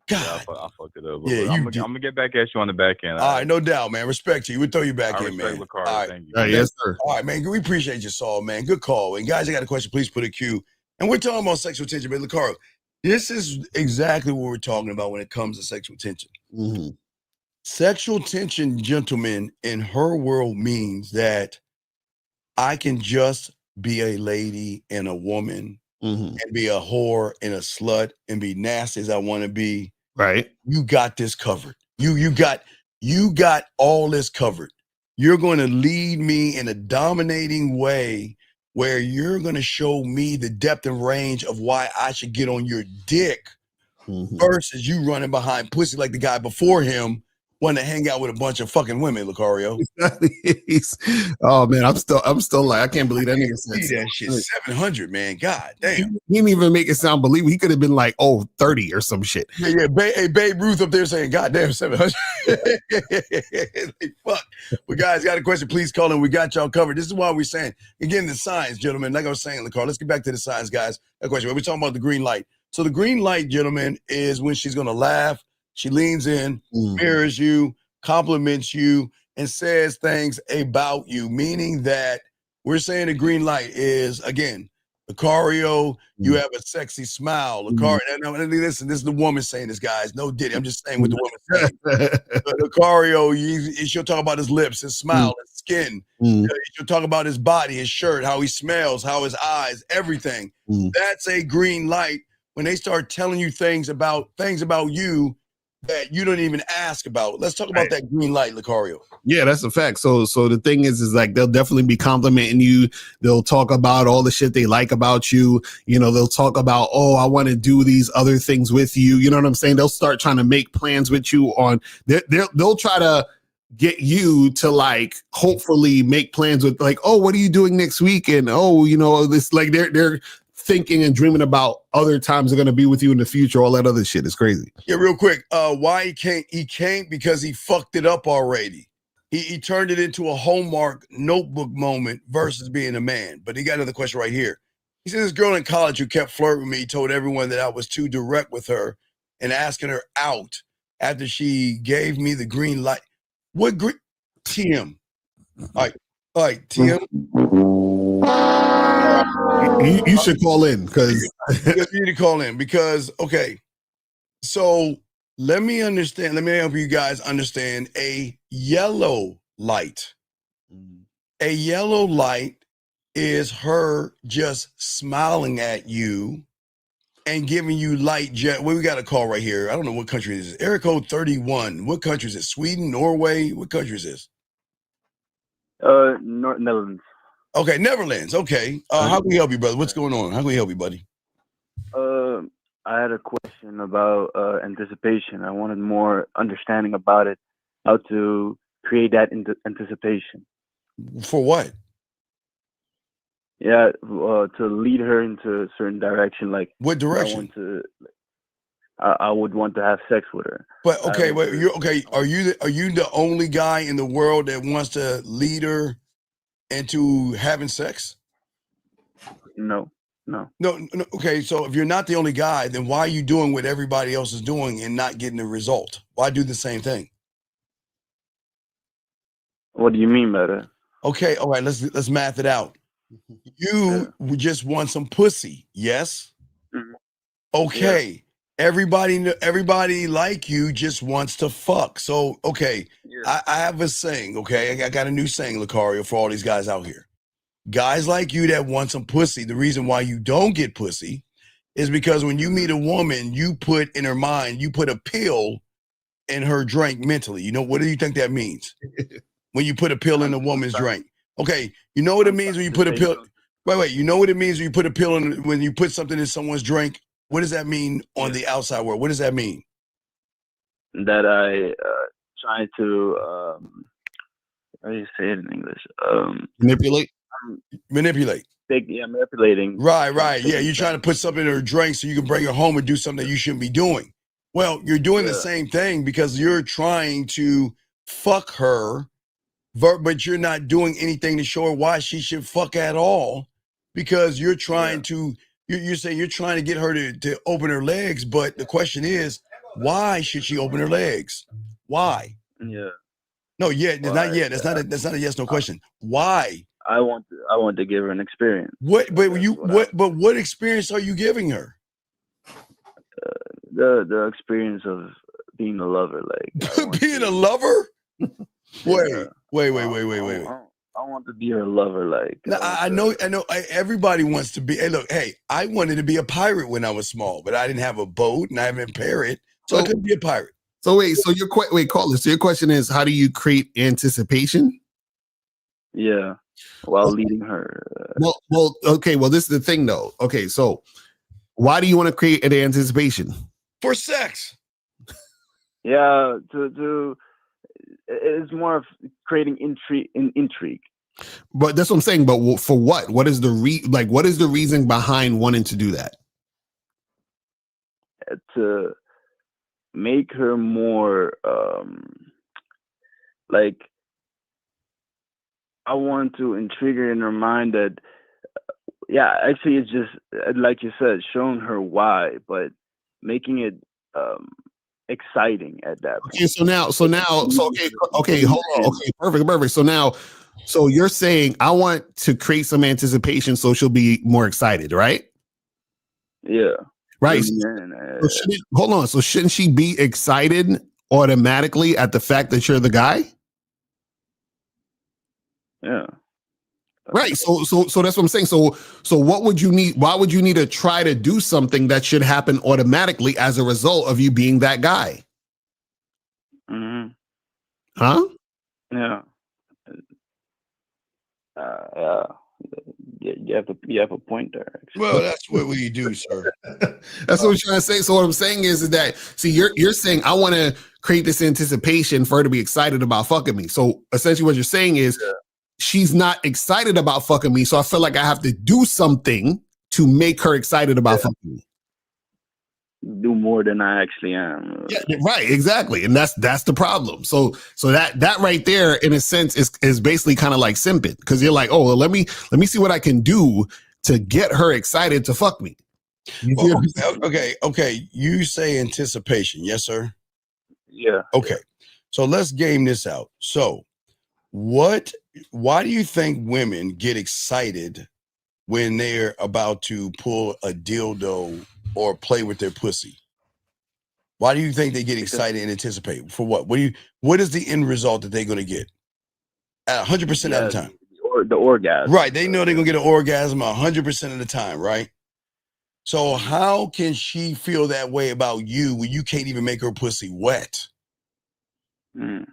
God, yeah, I fucked it up. Yeah, I'm gonna get back at you on the back end. All right, no doubt, man. Respect you. We'll throw you back in, man. All right, thank you. Yes, sir. All right, man. We appreciate you, Saul, man. Good call. And guys, I got a question. Please put a Q. And we're talking about sexual tension, but Lucaro, this is exactly what we're talking about when it comes to sexual tension. Sexual tension, gentlemen, in her world means that I can just be a lady and a woman and be a whore and a slut and be nasty as I want to be. Right. You got this covered. You got all this covered. You're going to lead me in a dominating way where you're going to show me the depth and range of why I should get on your dick versus you running behind pussy like the guy before him wanting to hang out with a bunch of fucking women, Lucario. Oh man, I'm still like, I can't believe that nigga said that shit. 700, man. God damn. He didn't even make it sound believable. He could have been like, 30 or some shit. Yeah. Babe Ruth up there saying, God damn, 700. Fuck. But guys, got a question, please call in. We got y'all covered. This is why we're saying, again, the signs, gentlemen. Like I was saying, Lucario, let's get back to the signs, guys. That question. We're talking about the green light. So the green light, gentlemen, is when she's going to laugh. She leans in, mirrors you, compliments you, and says things about you, meaning that we're saying the green light is, again, Lucario, you have a sexy smile. Lucario, listen, this is the woman saying this, guys. No Diddy. I'm just saying what the woman saying. Lucario, she'll talk about his lips, his smile, his skin. She'll talk about his body, his shirt, how he smells, how his eyes, everything. That's a green light when they start telling you things about you that you don't even ask about. Let's talk about that green light, Lucario. Yeah, that's a fact. So the thing is like they'll definitely be complimenting you. They'll talk about all the shit they like about you. You know, they'll talk about, I want to do these other things with you. You know what I'm saying? They'll start trying to make plans with you on. They'll try to get you to like hopefully make plans with like, what are you doing next week? And this like they're thinking and dreaming about other times they're going to be with you in the future. All that other shit is crazy. Yeah, real quick. Why he can't because he fucked it up already. He turned it into a Hallmark notebook moment versus being a man. But he got another question right here. He said this girl in college who kept flirting with me told everyone that I was too direct with her and asking her out after she gave me the green light. What green? TM. All right, TM. You should call in because you need to call in because so let me help you guys understand a yellow light. A yellow light is her just smiling at you and giving you light jet. Well, we got a call right here. I don't know what country it is. Area code 31. What country is it? Sweden, Norway? What country is this? Netherlands. Okay, Netherlands. Okay. How can we help you, brother? What's going on? How can we help you, buddy? I had a question about anticipation. I wanted more understanding about it, how to create that anticipation. For what? Yeah, to lead her into a certain direction. Like what direction? I would want to have sex with her. But okay, wait, Are you the only guy in the world that wants to lead her into having sex? No. No. No. Okay, so if you're not the only guy, then why are you doing what everybody else is doing and not getting the result? Why do the same thing? What do you mean by that? Okay, all right, let's math it out. You just want some pussy, yes? Mhm. Okay. Everybody like you just wants to fuck. So, okay, Yeah. I have a saying, okay? I got a new saying, Lucario, for all these guys out here. Guys like you that want some pussy, the reason why you don't get pussy is because when you meet a woman, you put in her mind, you put a pill in her drink mentally. You know, what do you think that means? When you put a pill in a woman's drink. Okay, you know what it means when you put a pill. Wait, you know what it means when you put a pill in, when you put something in someone's drink? What does that mean on the outside world? What does that mean? That I try to how do you say it in English? Manipulate. Manipulate. Manipulating. Right. Yeah, you're trying to put something in her drink so you can bring her home and do something that you shouldn't be doing. Well, you're doing the same thing because you're trying to fuck her, but you're not doing anything to show her why she should fuck at all, because you're trying to, you say you're trying to get her to open her legs, but the question is, why should she open her legs? Why? Yeah. No, not yet. That's not a yes no question. Why? I want to give her an experience. What experience are you giving her? The experience of being a lover, like being a lover. Wait. I want to be her lover, like. Now, I know. Everybody wants to be. Hey, I wanted to be a pirate when I was small, but I didn't have a boat and I haven't parrot, so I couldn't be a pirate. So caller. So your question is, how do you create anticipation? Yeah, while leading her. Well, okay. Well, this is the thing, though. Okay, so why do you want to create an anticipation? For sex. Yeah, it's more of creating intrigue. But that's what I'm saying. But for what? What is the what is the reason behind wanting to do that? To make her more like, I want to intrigue her in her mind that actually it's just like you said, showing her why, but making it exciting at that point. Okay, hold on. Okay, perfect. So you're saying I want to create some anticipation so she'll be more excited, right? Yeah. Right. Hold on. So shouldn't she be excited automatically at the fact that you're the guy? Yeah. Right. So that's what I'm saying. So what would you need? Why would you need to try to do something that should happen automatically as a result of you being that guy? Mm-hmm. Huh? Yeah. You have a point there. Actually. Well, that's what we do, sir. That's what I'm trying to say. So what I'm saying is that, see, you're saying I want to create this anticipation for her to be excited about fucking me. So essentially what you're saying is she's not excited about fucking me. So I feel like I have to do something to make her excited about fucking me. Do more than I actually am. Yeah, right, exactly. And that's the problem. So that right there, in a sense, is basically kind of like simping, because you're like, oh, well, let me see what I can do to get her excited to fuck me. Well, okay. You say anticipation, yes, sir? Yeah. Okay. So let's game this out. So why do you think women get excited when they're about to pull a dildo or play with their pussy? Why do you think they get excited and anticipate? For what? What is the end result that they're going to get? At 100% of the time. The orgasm. Right. They know they're going to get an orgasm 100% of the time, right? So how can she feel that way about you when you can't even make her pussy wet? Mm.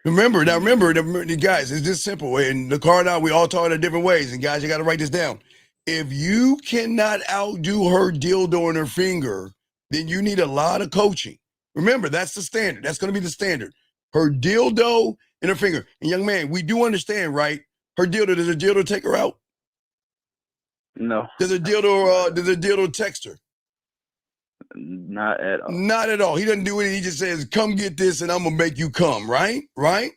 Remember, guys, it's just simple. In the car now, we all talk in different ways. And guys, you got to write this down. If you cannot outdo her dildo in her finger, then you need a lot of coaching. Remember, that's the standard. That's going to be the standard. Her dildo in her finger. And young man, we do understand, right? Her dildo, does a dildo take her out? No. Does a dildo text her? Not at all. Not at all. He doesn't do it. He just says, come get this and I'm going to make you come, right? Right?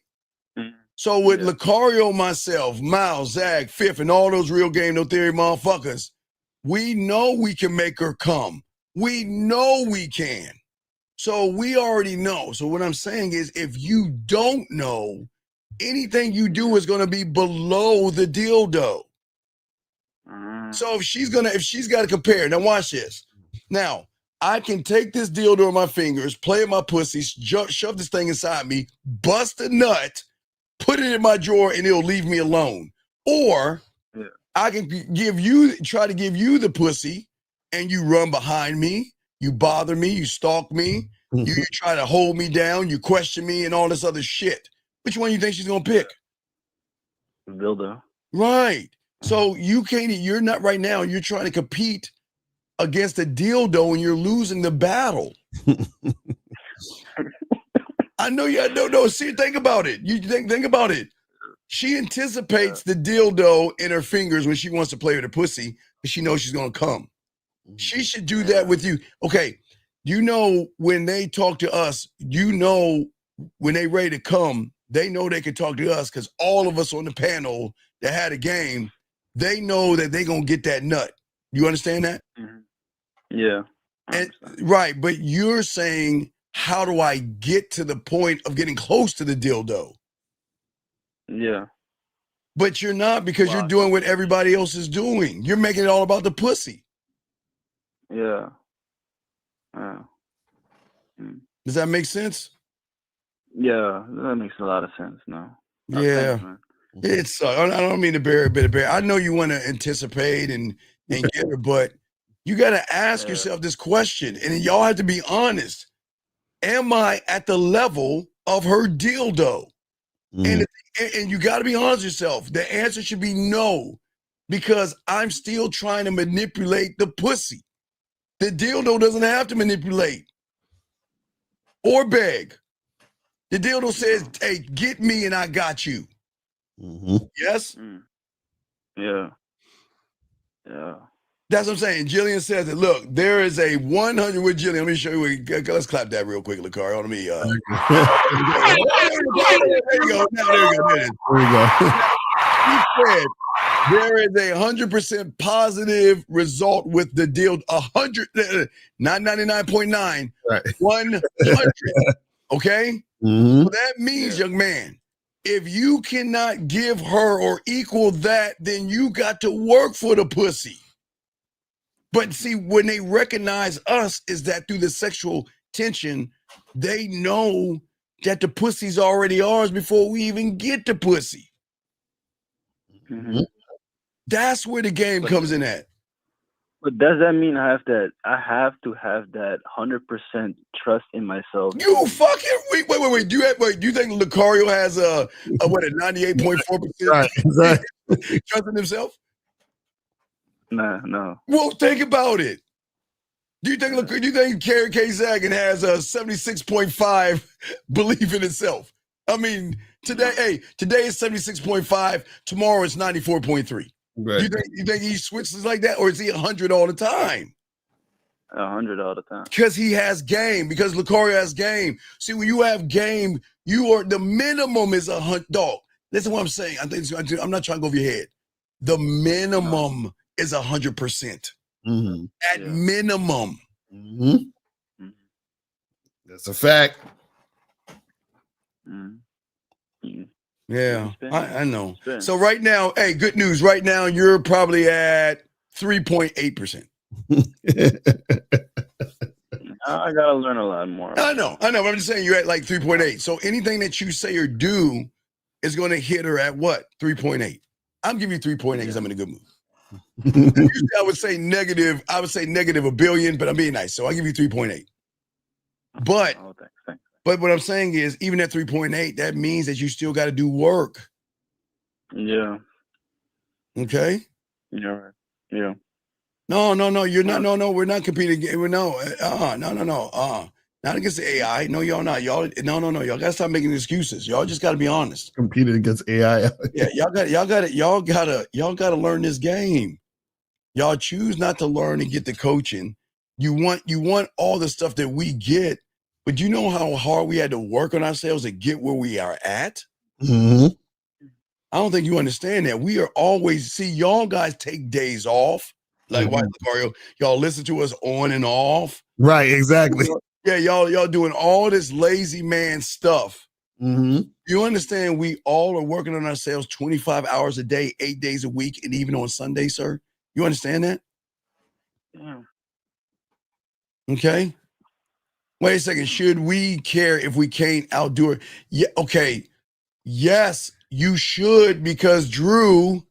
Mm-hmm. So with Lucario, myself, Miles, Zach, Fifth, and all those real game, no theory motherfuckers, We know we can make her come. We know we can. So we already know. So what I'm saying is, if you don't know, anything you do is going to be below the dildo. So if she's got to compare, now watch this. Now, I can take this dildo in my fingers, play with my pussy, shove this thing inside me, bust a nut, put it in my drawer, and it'll leave me alone. Or I can try to give you the pussy, and you run behind me, you bother me, you stalk me, you try to hold me down, you question me, and all this other shit. Which one do you think she's gonna pick? Dildo. Right. So you're not right now, you're trying to compete against a dildo and you're losing the battle. I know you no, see, think about it. You think about it. She anticipates the dildo in her fingers when she wants to play with her pussy, because she knows she's gonna come. She should do that with you. Okay. You know, when they talk to us, you know, when they ready to come, they know they can talk to us, because all of us on the panel that had a game, they know that they gonna get that nut. You understand that? Yeah. And, right, but you're saying, how do I get to the point of getting close to the dildo? Yeah. But you're not, because you're doing what everybody else is doing. You're making it all about the pussy. Yeah. Does that make sense? Yeah, that makes a lot of sense now. Yeah. Thanks, man. It's I don't mean to bear a bit of bear. I know you want to anticipate and get her, but you got to ask yourself this question, and y'all have to be honest. Am I at the level of her dildo? And you got to be honest with yourself. The answer should be no, because I'm still trying to manipulate the pussy. The dildo doesn't have to manipulate or beg. The dildo says, hey, get me and I got you. Yes? Yeah. Yeah. That's what I'm saying. Jillian says that, look, there is a 100 with Jillian. Let me show you. Let's clap that real quick, Lakari. Hold on me. There you go. Now, there you go. There it is. There you go. He said there is a 100% positive result with the deal. 100, not 99.9, Right. 100. Okay? So that means, young man, if you cannot give her or equal that, then you got to work for the pussy. But see, when they recognize us, is that through the sexual tension, they know that the pussy's already ours before we even get the pussy. That's where the game comes in at. But does that mean I have to have that 100% trust in myself? You fucking wait. Do you think Lucario has a 98.4% Right, exactly. trust in himself? No. Well, think about it. Do you think Kerry K. Sagan has a 76.5 belief in itself? I mean, today is 76.5. Tomorrow it's 94.3. Right. You think he switches like that, or is he 100 all the time? 100 all the time. Because he has game. Because Lucario has game. See, when you have game, the minimum is 100. Dog, listen to what I'm saying. I'm not trying to go over your head. The minimum is 100%. At minimum. That's a fact. Yeah, I know. So right now, hey, good news. Right now, you're probably at 3.8%. I gotta learn a lot more. I know. But I'm just saying you're at like 3.8. So anything that you say or do is going to hit her at what? 3.8. I'm giving you 3.8 because I'm in a good mood. Usually I would say negative a billion, but I'm being nice. So I'll give you 3.8. But what I'm saying is, even at 3.8, that means that you still got to do work. Yeah. Okay? You're right. Yeah. No, you're not. No, we're not competing. No. Not against the AI. No, y'all not. Y'all, no. Y'all gotta stop making excuses. Y'all just gotta be honest. Competing against AI. Yeah, y'all gotta learn this game. Y'all choose not to learn and get the coaching. You want all the stuff that we get, but you know how hard we had to work on ourselves to get where we are at? I don't think you understand that. We are always, y'all guys take days off. Like, why, Lucario? Y'all listen to us on and off. Right, exactly. Yeah, y'all doing all this lazy man stuff. You understand we all are working on ourselves 25 hours a day, 8 days a week, and even on Sunday, sir? You understand that? Yeah. Okay. Wait a second. Should we care if we can't outdo it? Yeah. Okay. Yes, you should, because Drew,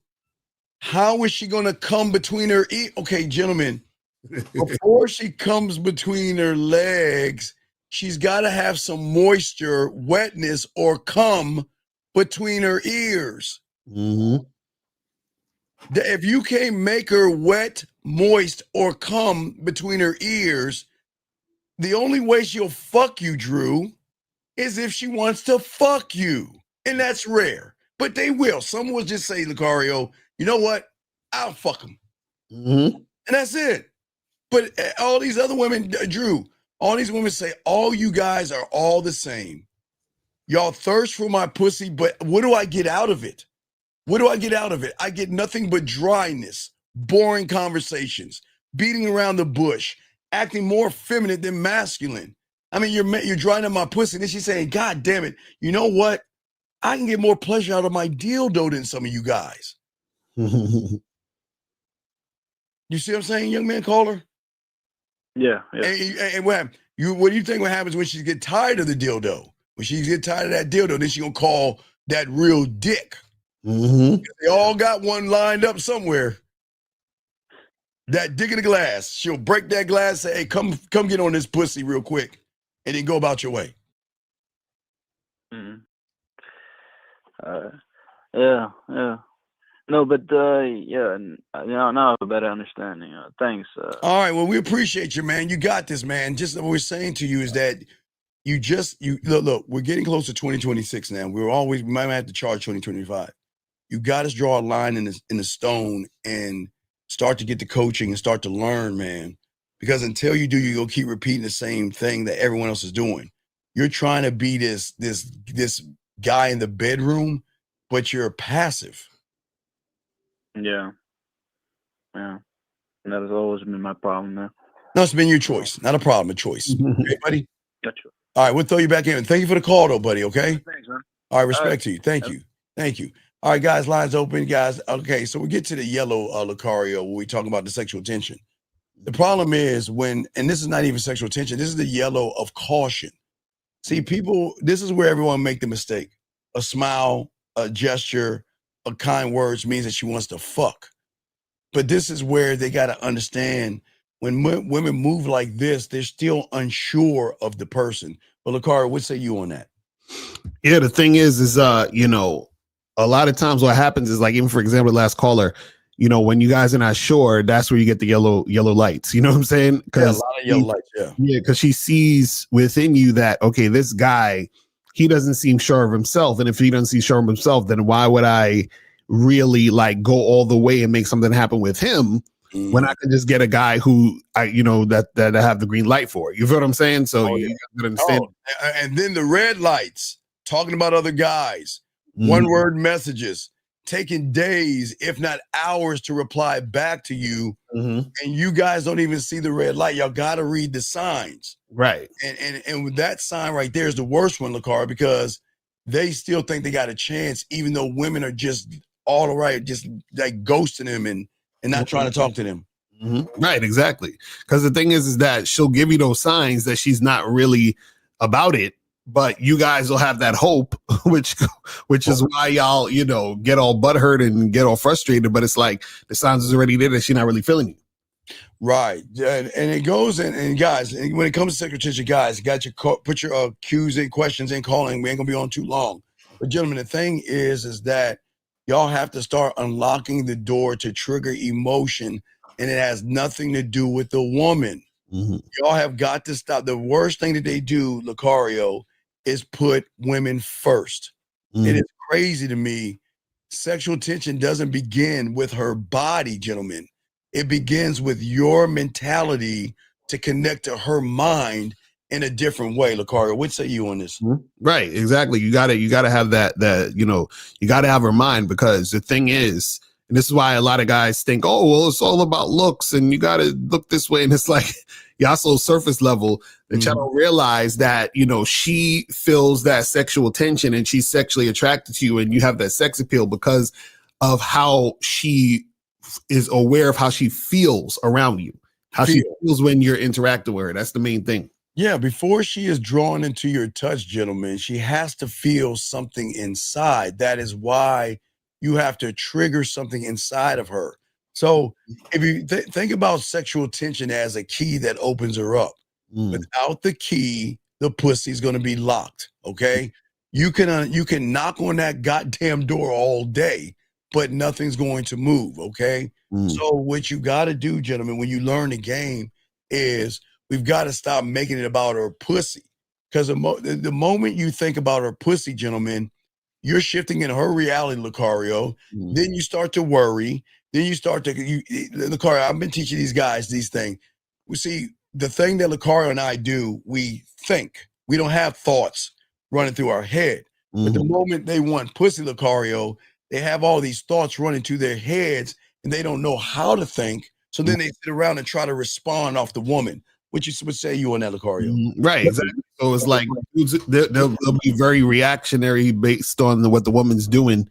how is she going to come between her ears? Okay, gentlemen, before she comes between her legs, she's got to have some moisture, wetness, or cum between her ears. If you can't make her wet, moist, or cum between her ears, the only way she'll fuck you, Drew, is if she wants to fuck you. And that's rare. But they will. Some will just say, Lucario, you know what? I'll fuck him. And that's it. But all these other women, Drew, all these women say, all you guys are all the same. Y'all thirst for my pussy, but what do I get out of it? What do I get out of it? I get nothing but dryness, boring conversations, beating around the bush, acting more feminine than masculine. I mean, you're drying up my pussy. Then she's saying, God damn it, you know what? I can get more pleasure out of my dildo than some of you guys. You see what I'm saying, young man caller? Yeah. And what do you think what happens when she get tired of the dildo? When she get tired of that dildo, then she gonna call that real dick. They all got one lined up somewhere. That dick in the glass. She'll break that glass, say, hey, come get on this pussy real quick, and then go about your way. Yeah. No, but yeah, now I have a better understanding. Thanks. All right, well, we appreciate you, man. You got this, man. Just what we're saying to you is that you look, we're getting close to 2026 now. We might have to charge 2025. You got to draw a line in the stone and start to get the coaching and start to learn, man. Because until you do, you're gonna keep repeating the same thing that everyone else is doing. You're trying to be this guy in the bedroom, but you're passive. Yeah. That has always been my problem, man. No, it's been your choice, not a problem, a choice. Okay, buddy? Gotcha. All right, we'll throw you back in. Thank you for the call, though, buddy, okay? Thanks, man. All right, respect to you. Thank you. All right, guys, lines open, guys. Okay, so we get to the yellow Lucario when we talk about the sexual tension. The problem is and this is not even sexual tension, this is the yellow of caution. See, people, this is where everyone make the mistake. A smile, a gesture, a kind words means that she wants to fuck. But this is where they got to understand when women move like this, they're still unsure of the person. But Lucario, what say you on that? Yeah, the thing is, a lot of times what happens is, like, even for example, the last caller, when you guys are not sure, that's where you get the yellow lights. You know what I'm saying? Yeah, a lot of yellow lights, Yeah, because she sees within you that, okay, this guy, he doesn't seem sure of himself. And if he doesn't seem sure of himself, then why would I really go all the way and make something happen with him when I can just get a guy who that I have the green light for? You feel what I'm saying? So you gotta understand. And then the red lights, talking about other guys, one word messages, taking days, if not hours, to reply back to you. And you guys don't even see the red light. Y'all got to read the signs. Right. And with that sign right there is the worst one, Lucario, because they still think they got a chance, even though women are just all right, just like ghosting them and not trying to talk to them. Right, exactly. Because the thing is that she'll give you those signs that she's not really about it, but you guys will have that hope, which is why y'all, get all butthurt and get all frustrated. But it's like the signs is already there that she's not really feeling you. Right. And it goes and guys, when it comes to sexual tension, guys, put your cues in, questions in, calling. We ain't gonna be on too long. But gentlemen, the thing is that y'all have to start unlocking the door to trigger emotion, and it has nothing to do with the woman. Y'all have got to stop. The worst thing that they do, Lucario, is put women first. It is crazy to me. Sexual tension doesn't begin with her body, gentlemen. It begins with your mentality to connect to her mind in a different way. Lucario, what say you on this? Right, exactly. You gotta have that, you gotta have her mind, because the thing is, And this is why a lot of guys think, oh, well, it's all about looks and you got to look this way. And it's like, y'all so surface level that y'all don't realize that, you know, she feels that sexual tension and she's sexually attracted to you and you have that sex appeal because of how she is aware of how she feels around you, how she feels when you're interacting with her. That's the main thing. Yeah, before she is drawn into your touch, gentlemen, she has to feel something inside. That is why you have to trigger something inside of her. So if you think about sexual tension as a key that opens her up, without the key, the pussy's going to be locked. Okay. You can knock on that goddamn door all day, but nothing's going to move. Okay. So what you got to do, gentlemen, when you learn the game is we've got to stop making it about her pussy. Because the moment you think about her pussy, gentlemen, you're shifting in her reality, Lucario. Then you start to worry. Then you start to, Lucario, I've been teaching these guys these things. We see the thing that Lucario and I do, we think. We don't have thoughts running through our head. But the moment they want pussy, Lucario, they have all these thoughts running through their heads and they don't know how to think. So then they sit around and try to respond off the woman. What you would say you on that, Lucario? Right, exactly. So it's like they'll be very reactionary based on what the woman's doing.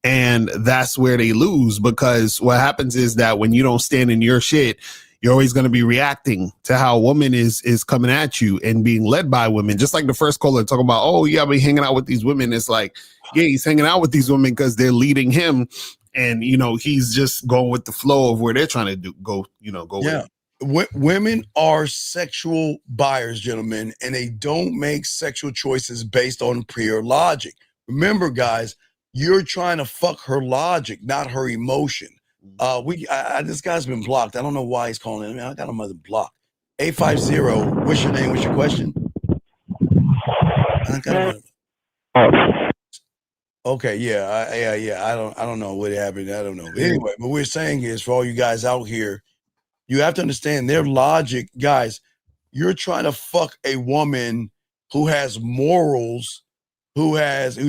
And that's where they lose, because what happens is that when you don't stand in your shit, you're always going to be reacting to how a woman is coming at you and being led by women. Just like the first caller talking about, oh, yeah, I've been hanging out with these women. It's like, yeah, he's hanging out with these women because they're leading him. And, you know, he's just going with the flow of where they're trying to go. Yeah. Women are sexual buyers, gentlemen, and they don't make sexual choices based on pure logic. Remember, guys, you're trying to fuck her logic, not her emotion. This guy's been blocked. I don't know why he's calling in. I got him blocked. 850. What's your name? What's your question? Okay, yeah. I don't know what happened. I don't know. But anyway, what we're saying is, for all you guys out here, you have to understand their logic, guys. You're trying to fuck a woman who has morals, who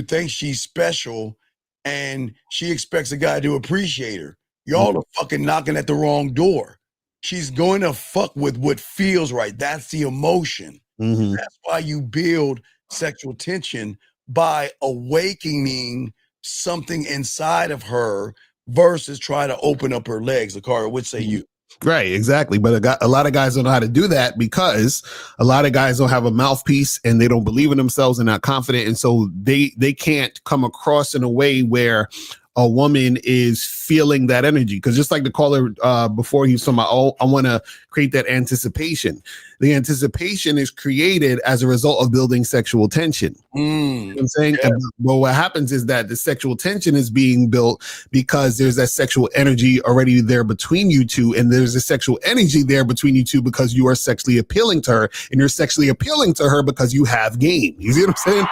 thinks she's special, and she expects a guy to appreciate her. Y'all are fucking knocking at the wrong door. She's going to fuck with what feels right. That's the emotion. That's why you build sexual tension, by awakening something inside of her versus try to open up her legs. Lucario, what say you? Right, exactly. But a lot of guys don't know how to do that because a lot of guys don't have a mouthpiece and they don't believe in themselves and not confident. And so they can't come across in a way where a woman is feeling that energy. Because just like the caller before, he was talking about, oh, I want to create that anticipation. The anticipation is created as a result of building sexual tension. You know what I'm saying? Yeah. But what happens is that the sexual tension is being built because there's that sexual energy already there between you two. And there's a sexual energy there between you two because you are sexually appealing to her. And you're sexually appealing to her because you have game. You see what I'm saying?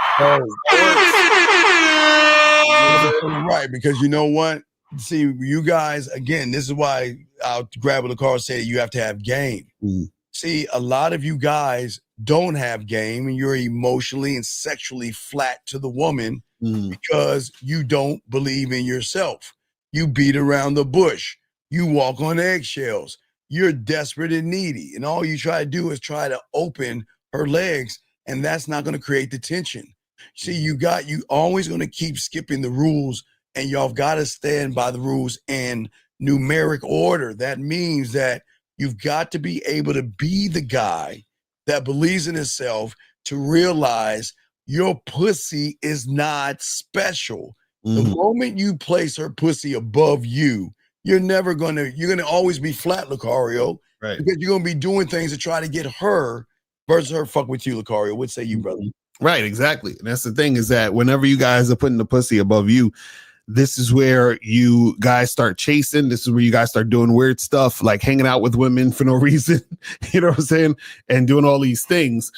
Right, because you know what? See, you guys, again, this is why I'll grab what the car said, you have to have game. See, a lot of you guys don't have game and you're emotionally and sexually flat to the woman because you don't believe in yourself. You beat around the bush. You walk on eggshells. You're desperate and needy. And all you try to do is try to open her legs, and that's not going to create the tension. See, you always going to keep skipping the rules, and y'all got to stand by the rules in numeric order. That means that you've got to be able to be the guy that believes in himself to realize your pussy is not special. The moment you place her pussy above you, you're going to always be flat, Lucario, right? Because you're going to be doing things to try to get her versus her fuck with you, Lucario. What say you, brother? Right, exactly. And that's the thing, is that whenever you guys are putting the pussy above you, this is where you guys start chasing. This is where you guys start doing weird stuff, like hanging out with women for no reason, you know what I'm saying? And doing all these things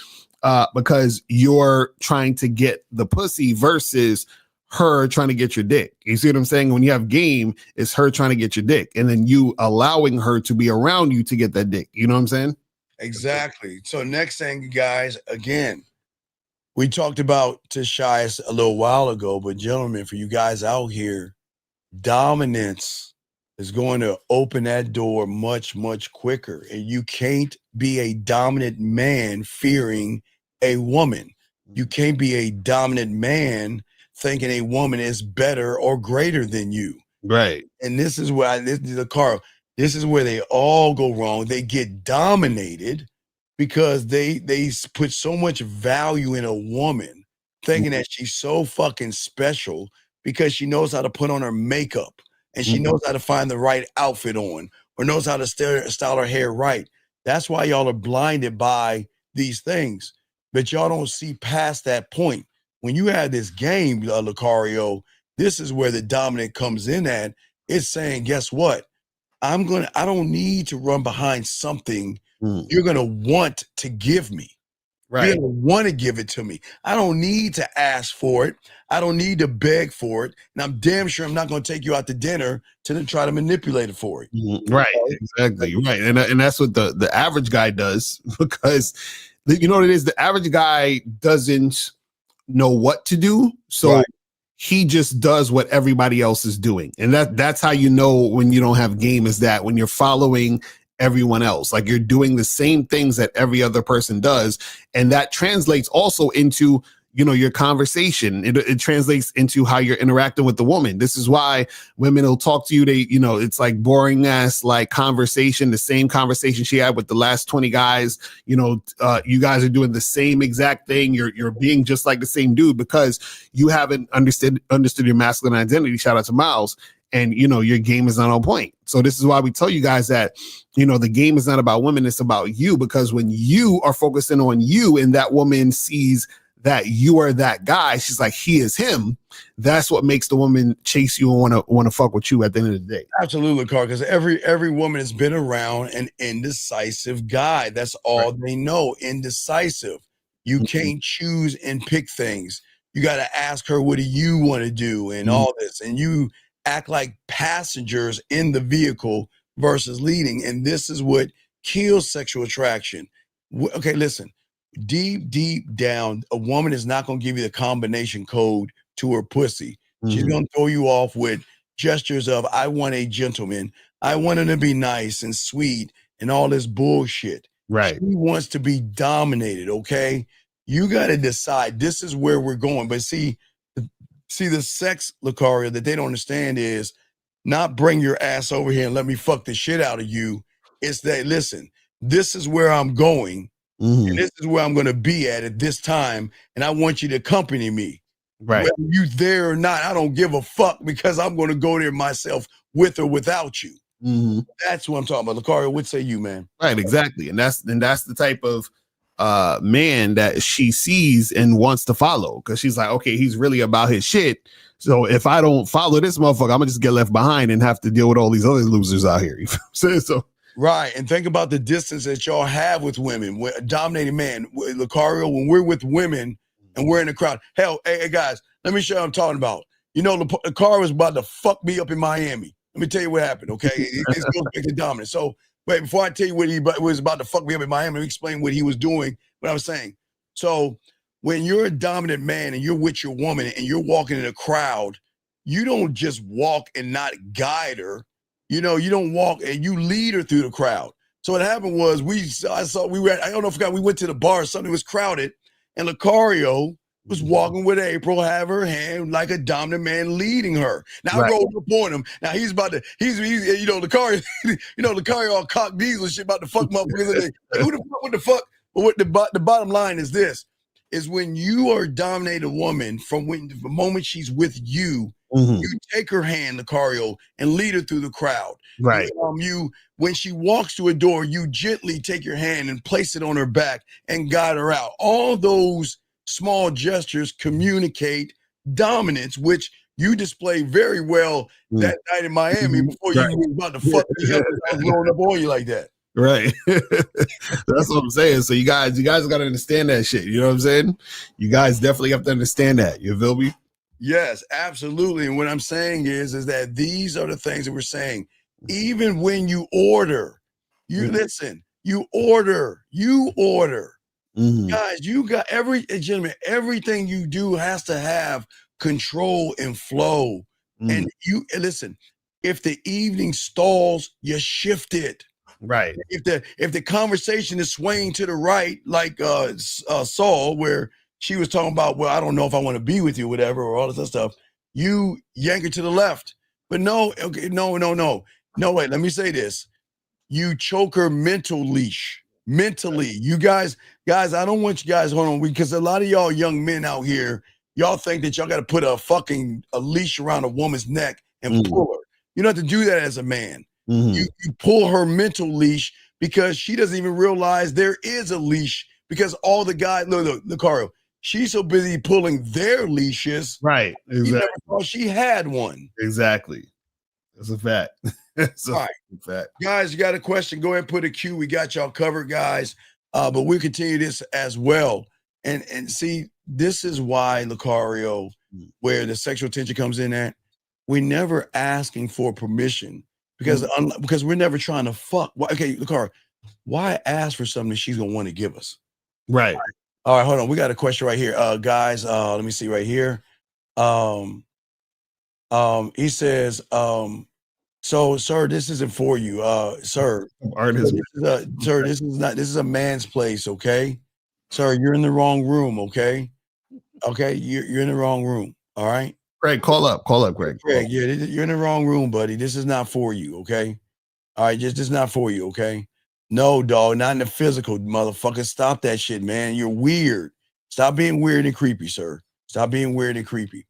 because you're trying to get the pussy versus her trying to get your dick. You see what I'm saying? When you have game, it's her trying to get your dick, and then you allowing her to be around you to get that dick. You know what I'm saying? Exactly. So next thing, guys, again, we talked about Tashias a little while ago, but gentlemen, for you guys out here, dominance is going to open that door much, much quicker. And you can't be a dominant man fearing a woman. You can't be a dominant man thinking a woman is better or greater than you. Right. And this is where this is where they all go wrong. They get dominated because they put so much value in a woman, thinking that she's so fucking special because she knows how to put on her makeup and she knows how to find the right outfit on or knows how to style her hair right. That's why y'all are blinded by these things, but y'all don't see past that point. When you have this game, Lucario, this is where the dominant comes in at. It's saying, guess what? I don't need to run behind something you're going to want to give me. Right. You're going to want to give it to me. I don't need to ask for it. I don't need to beg for it. And I'm damn sure I'm not going to take you out to dinner to then try to manipulate it for you. Right. Exactly. Right. And that's what the average guy does, because you know what it is? The average guy doesn't know what to do. So he just does what everybody else is doing. And that's how you know when you don't have game, is that when you're following everyone else, like you're doing the same things that every other person does. And that translates also into, you know, your conversation. It translates into how you're interacting with the woman. This is why women will talk to you. They, you know, it's like boring ass like conversation, the same conversation she had with the last 20 guys. You know, you guys are doing the same exact thing. You're being just like the same dude because you haven't understood your masculine identity. Shout out to Miles. And, you know, your game is not on point. So this is why we tell you guys that, you know, the game is not about women. It's about you, because when you are focusing on you and that woman sees that you are that guy, she's like, he is him. That's what makes the woman chase you and want to fuck with you at the end of the day. Absolutely, Carl, because every woman has been around an indecisive guy. That's all they know, indecisive. You can't choose and pick things. You got to ask her, what do you want to do, and all this. And you act like passengers in the vehicle versus leading. And this is what kills sexual attraction. Okay, listen. Deep down, a woman is not going to give you the combination code to her pussy. She's going to throw you off with gestures of, I want a gentleman. I want him to be nice and sweet and all this bullshit. Right. She wants to be dominated, okay? You got to decide, this is where we're going. But see the sex, Lucario, that they don't understand is not bring your ass over here and let me fuck the shit out of you. It's that, listen, this is where I'm going. And this is where I'm going to be at this time. And I want you to accompany me. Right. Whether you there or not, I don't give a fuck, because I'm going to go there myself with or without you. That's what I'm talking about. Lucario, what say you, man? Right, exactly. And that's the type of man that she sees and wants to follow, because she's like, okay, he's really about his shit. So if I don't follow this motherfucker, I'm gonna just get left behind and have to deal with all these other losers out here. You know what I'm saying? So right. And think about the distance that y'all have with women. With a dominating man, Lucario, when we're with women and we're in the crowd. Hell, hey guys, let me show you what I'm talking about. You know, Lucario was about to fuck me up in Miami. Let me tell you what happened, okay? It goes back to dominance. So wait, before I tell you what he was about to fuck me up in Miami, let me explain what he was doing, what I was saying. So when you're a dominant man and you're with your woman and you're walking in a crowd, you don't just walk and not guide her. You know, you don't walk and you lead her through the crowd. So what happened was we went to the bar, something was crowded, and Lucario was walking with April, have her hand like a dominant man leading her. Now I rolled up on him. Now he's you know, Lucario all cock diesel shit about to fuck my like, what the fuck? But what the bottom line is this, is when you are a dominated woman, from the moment she's with you, you take her hand, Lucario, and lead her through the crowd. Right. When she walks to a door, you gently take your hand and place it on her back and guide her out. All those small gestures communicate dominance, which you display very well that night in Miami before you were about to fuck me up and rolling up on you like that. Right. That's what I'm saying. So you guys got to understand that shit. You know what I'm saying? You guys definitely have to understand that. You feel me? Yes, absolutely. And what I'm saying is that these are the things that we're saying. Even when you order, listen, you order. Guys, you got everything you do has to have control and flow. And you listen, If the evening stalls, you shift it. Right. If the conversation is swaying to the right, like Saul, where she was talking about, well, I don't know if I want to be with you, whatever, or all this other stuff, you yank her to the left. But no, okay, no, wait, let me say this. You choke her mentally. You guys, I don't want you guys, hold on, because a lot of y'all young men out here, y'all think that y'all got to put a leash around a woman's neck and pull her. You don't have to do that as a man. You pull her mental leash because she doesn't even realize there is a leash, because all the guys, look, Lucario, she's so busy pulling their leashes. Right. Exactly. You never thought she had one. Exactly. That's a fact. All right. Fact. Guys, you got a question? Go ahead and put a Q. We got y'all covered, guys. But we'll continue this as well. And see, this is why, Lucario, where the sexual tension comes in at, we're never asking for permission. Because we're never trying to fuck. Okay, Lucario, why ask for something that she's gonna want to give us? Right. All right, hold on. We got a question right here, guys. Let me see right here. He says, so, sir, this isn't for you, sir. Sir, this is a man's place, okay? Sir, you're in the wrong room, okay? Okay, you're in the wrong room. All right. Greg, call up, Greg. Greg, yeah, you're in the wrong room, buddy. This is not for you, okay? All right, this is not for you, okay? No, dog, not in the physical, motherfucker. Stop that shit, man. You're weird. Stop being weird and creepy, sir. Stop being weird and creepy.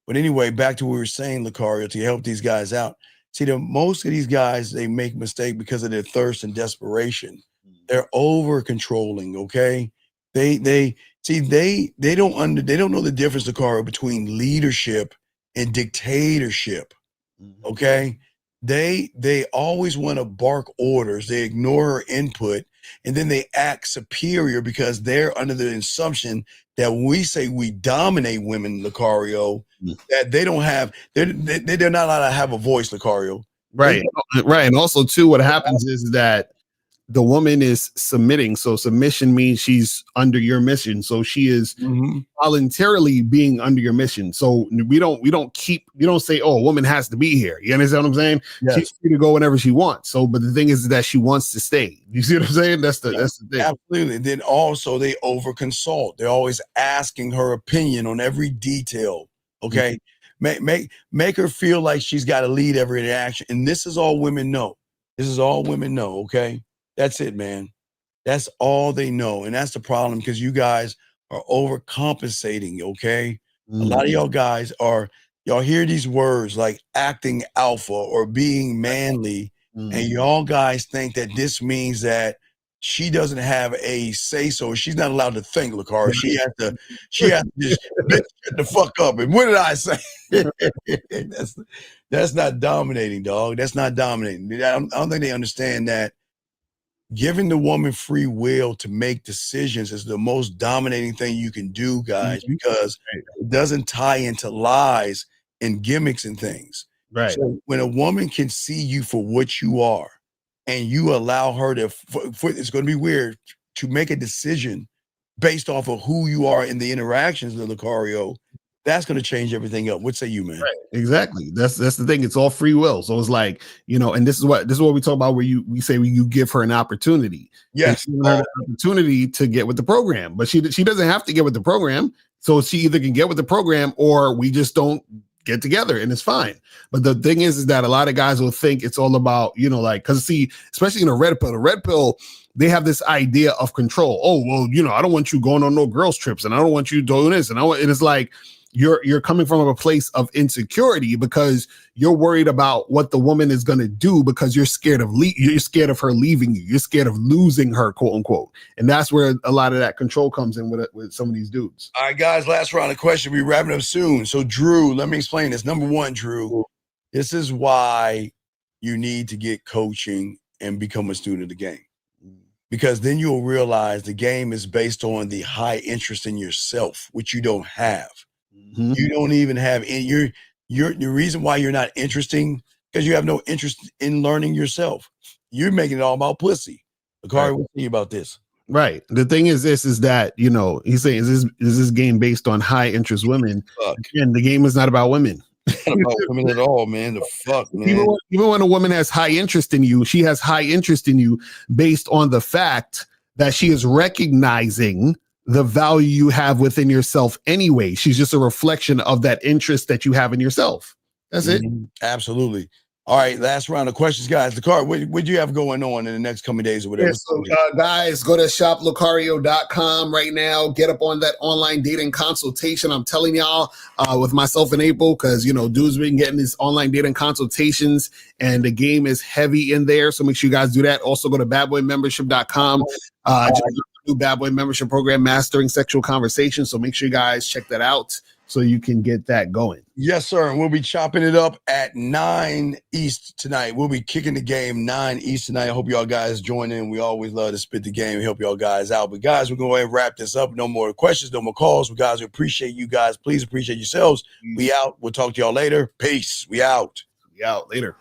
But anyway, back to what we were saying, Lucario, to help these guys out. See, most of these guys, they make mistake because of their thirst and desperation. They're over controlling, okay? They don't know the difference, Lucario, between leadership and dictatorship. Okay. They always want to bark orders. They ignore her input, and then they act superior because they're under the assumption that when we say we dominate women, Lucario, that they're not allowed to have a voice, Lucario. Right. Right. And also too, what happens is that the woman is submitting. So submission means she's under your mission. So she is voluntarily being under your mission. So we don't say, oh, a woman has to be here. You understand what I'm saying? Yes. She's free to go whenever she wants. So, but the thing is that she wants to stay. You see what I'm saying? That's the thing. Absolutely. Then also they over consult. They're always asking her opinion on every detail. Okay. Make her feel like she's got to lead every interaction. And this is all women know. Okay. That's it, man. That's all they know. And that's the problem, because you guys are overcompensating, okay? A lot of y'all guys y'all hear these words like acting alpha or being manly, and y'all guys think that this means that she doesn't have a say-so. She's not allowed to think, Lucario. She has to just bitch the fuck up. And what did I say? That's not dominating, dog. That's not dominating. I don't think they understand that giving the woman free will to make decisions is the most dominating thing you can do, guys, because it doesn't tie into lies and gimmicks and things. Right. So when a woman can see you for what you are, and you allow her to, it's going to be weird, to make a decision based off of who you are in the interactions, Lucario, that's going to change everything up. What say you, man? Right. Exactly. That's the thing. It's all free will. So it's like, and this is what we talk about, where we say you give her an opportunity. Yes. An opportunity to get with the program, but she doesn't have to get with the program. So she either can get with the program or we just don't get together, and it's fine. But the thing is that a lot of guys will think it's all about, because see, especially in the red pill, they have this idea of control. Oh, well, I don't want you going on no girls trips, and I don't want you doing this. And it's like, you're coming from a place of insecurity because you're worried about what the woman is going to do, because you're scared of her leaving you. You're scared of losing her, quote unquote. And that's where a lot of that control comes in with some of these dudes. All right, guys, last round of questions. We're wrapping up soon. So Drew, let me explain this. Number one, Drew, this is why you need to get coaching and become a student of the game. Because then you'll realize the game is based on the high interest in yourself, which you don't have. You don't even have the reason why you're not interesting, because you have no interest in learning yourself. You're making it all about pussy. Lucario, what say about this? Right. The thing is that, he's saying, is this game based on high interest women? And the game is not about women. not about women at all, man. The fuck, man. Even when a woman has high interest in you, she has high interest in you based on the fact that she is recognizing the value you have within yourself anyway. She's just a reflection of that interest that you have in yourself. That's it. Absolutely. All right, last round of questions, guys. Lucario, what do you have going on in the next coming days or whatever? Yeah, so, guys, go to shoplucario.com right now. Get up on that online dating consultation. I'm telling y'all, with myself and April, because, dudes been getting these online dating consultations, and the game is heavy in there. So make sure you guys do that. Also, go to badboymembership.com. Just a new Bad Boy membership program, Mastering Sexual Conversations. So make sure you guys check that out so you can get that going. Yes, sir. And we'll be chopping it up at 9 East tonight. We'll be kicking the game 9 East tonight. I hope y'all guys join in. We always love to spit the game and help y'all guys out. But guys, we're going to go ahead and wrap this up. No more questions, no more calls. We guys, we appreciate you guys. Please appreciate yourselves. We out. We'll talk to y'all later. Peace. We out. We out later.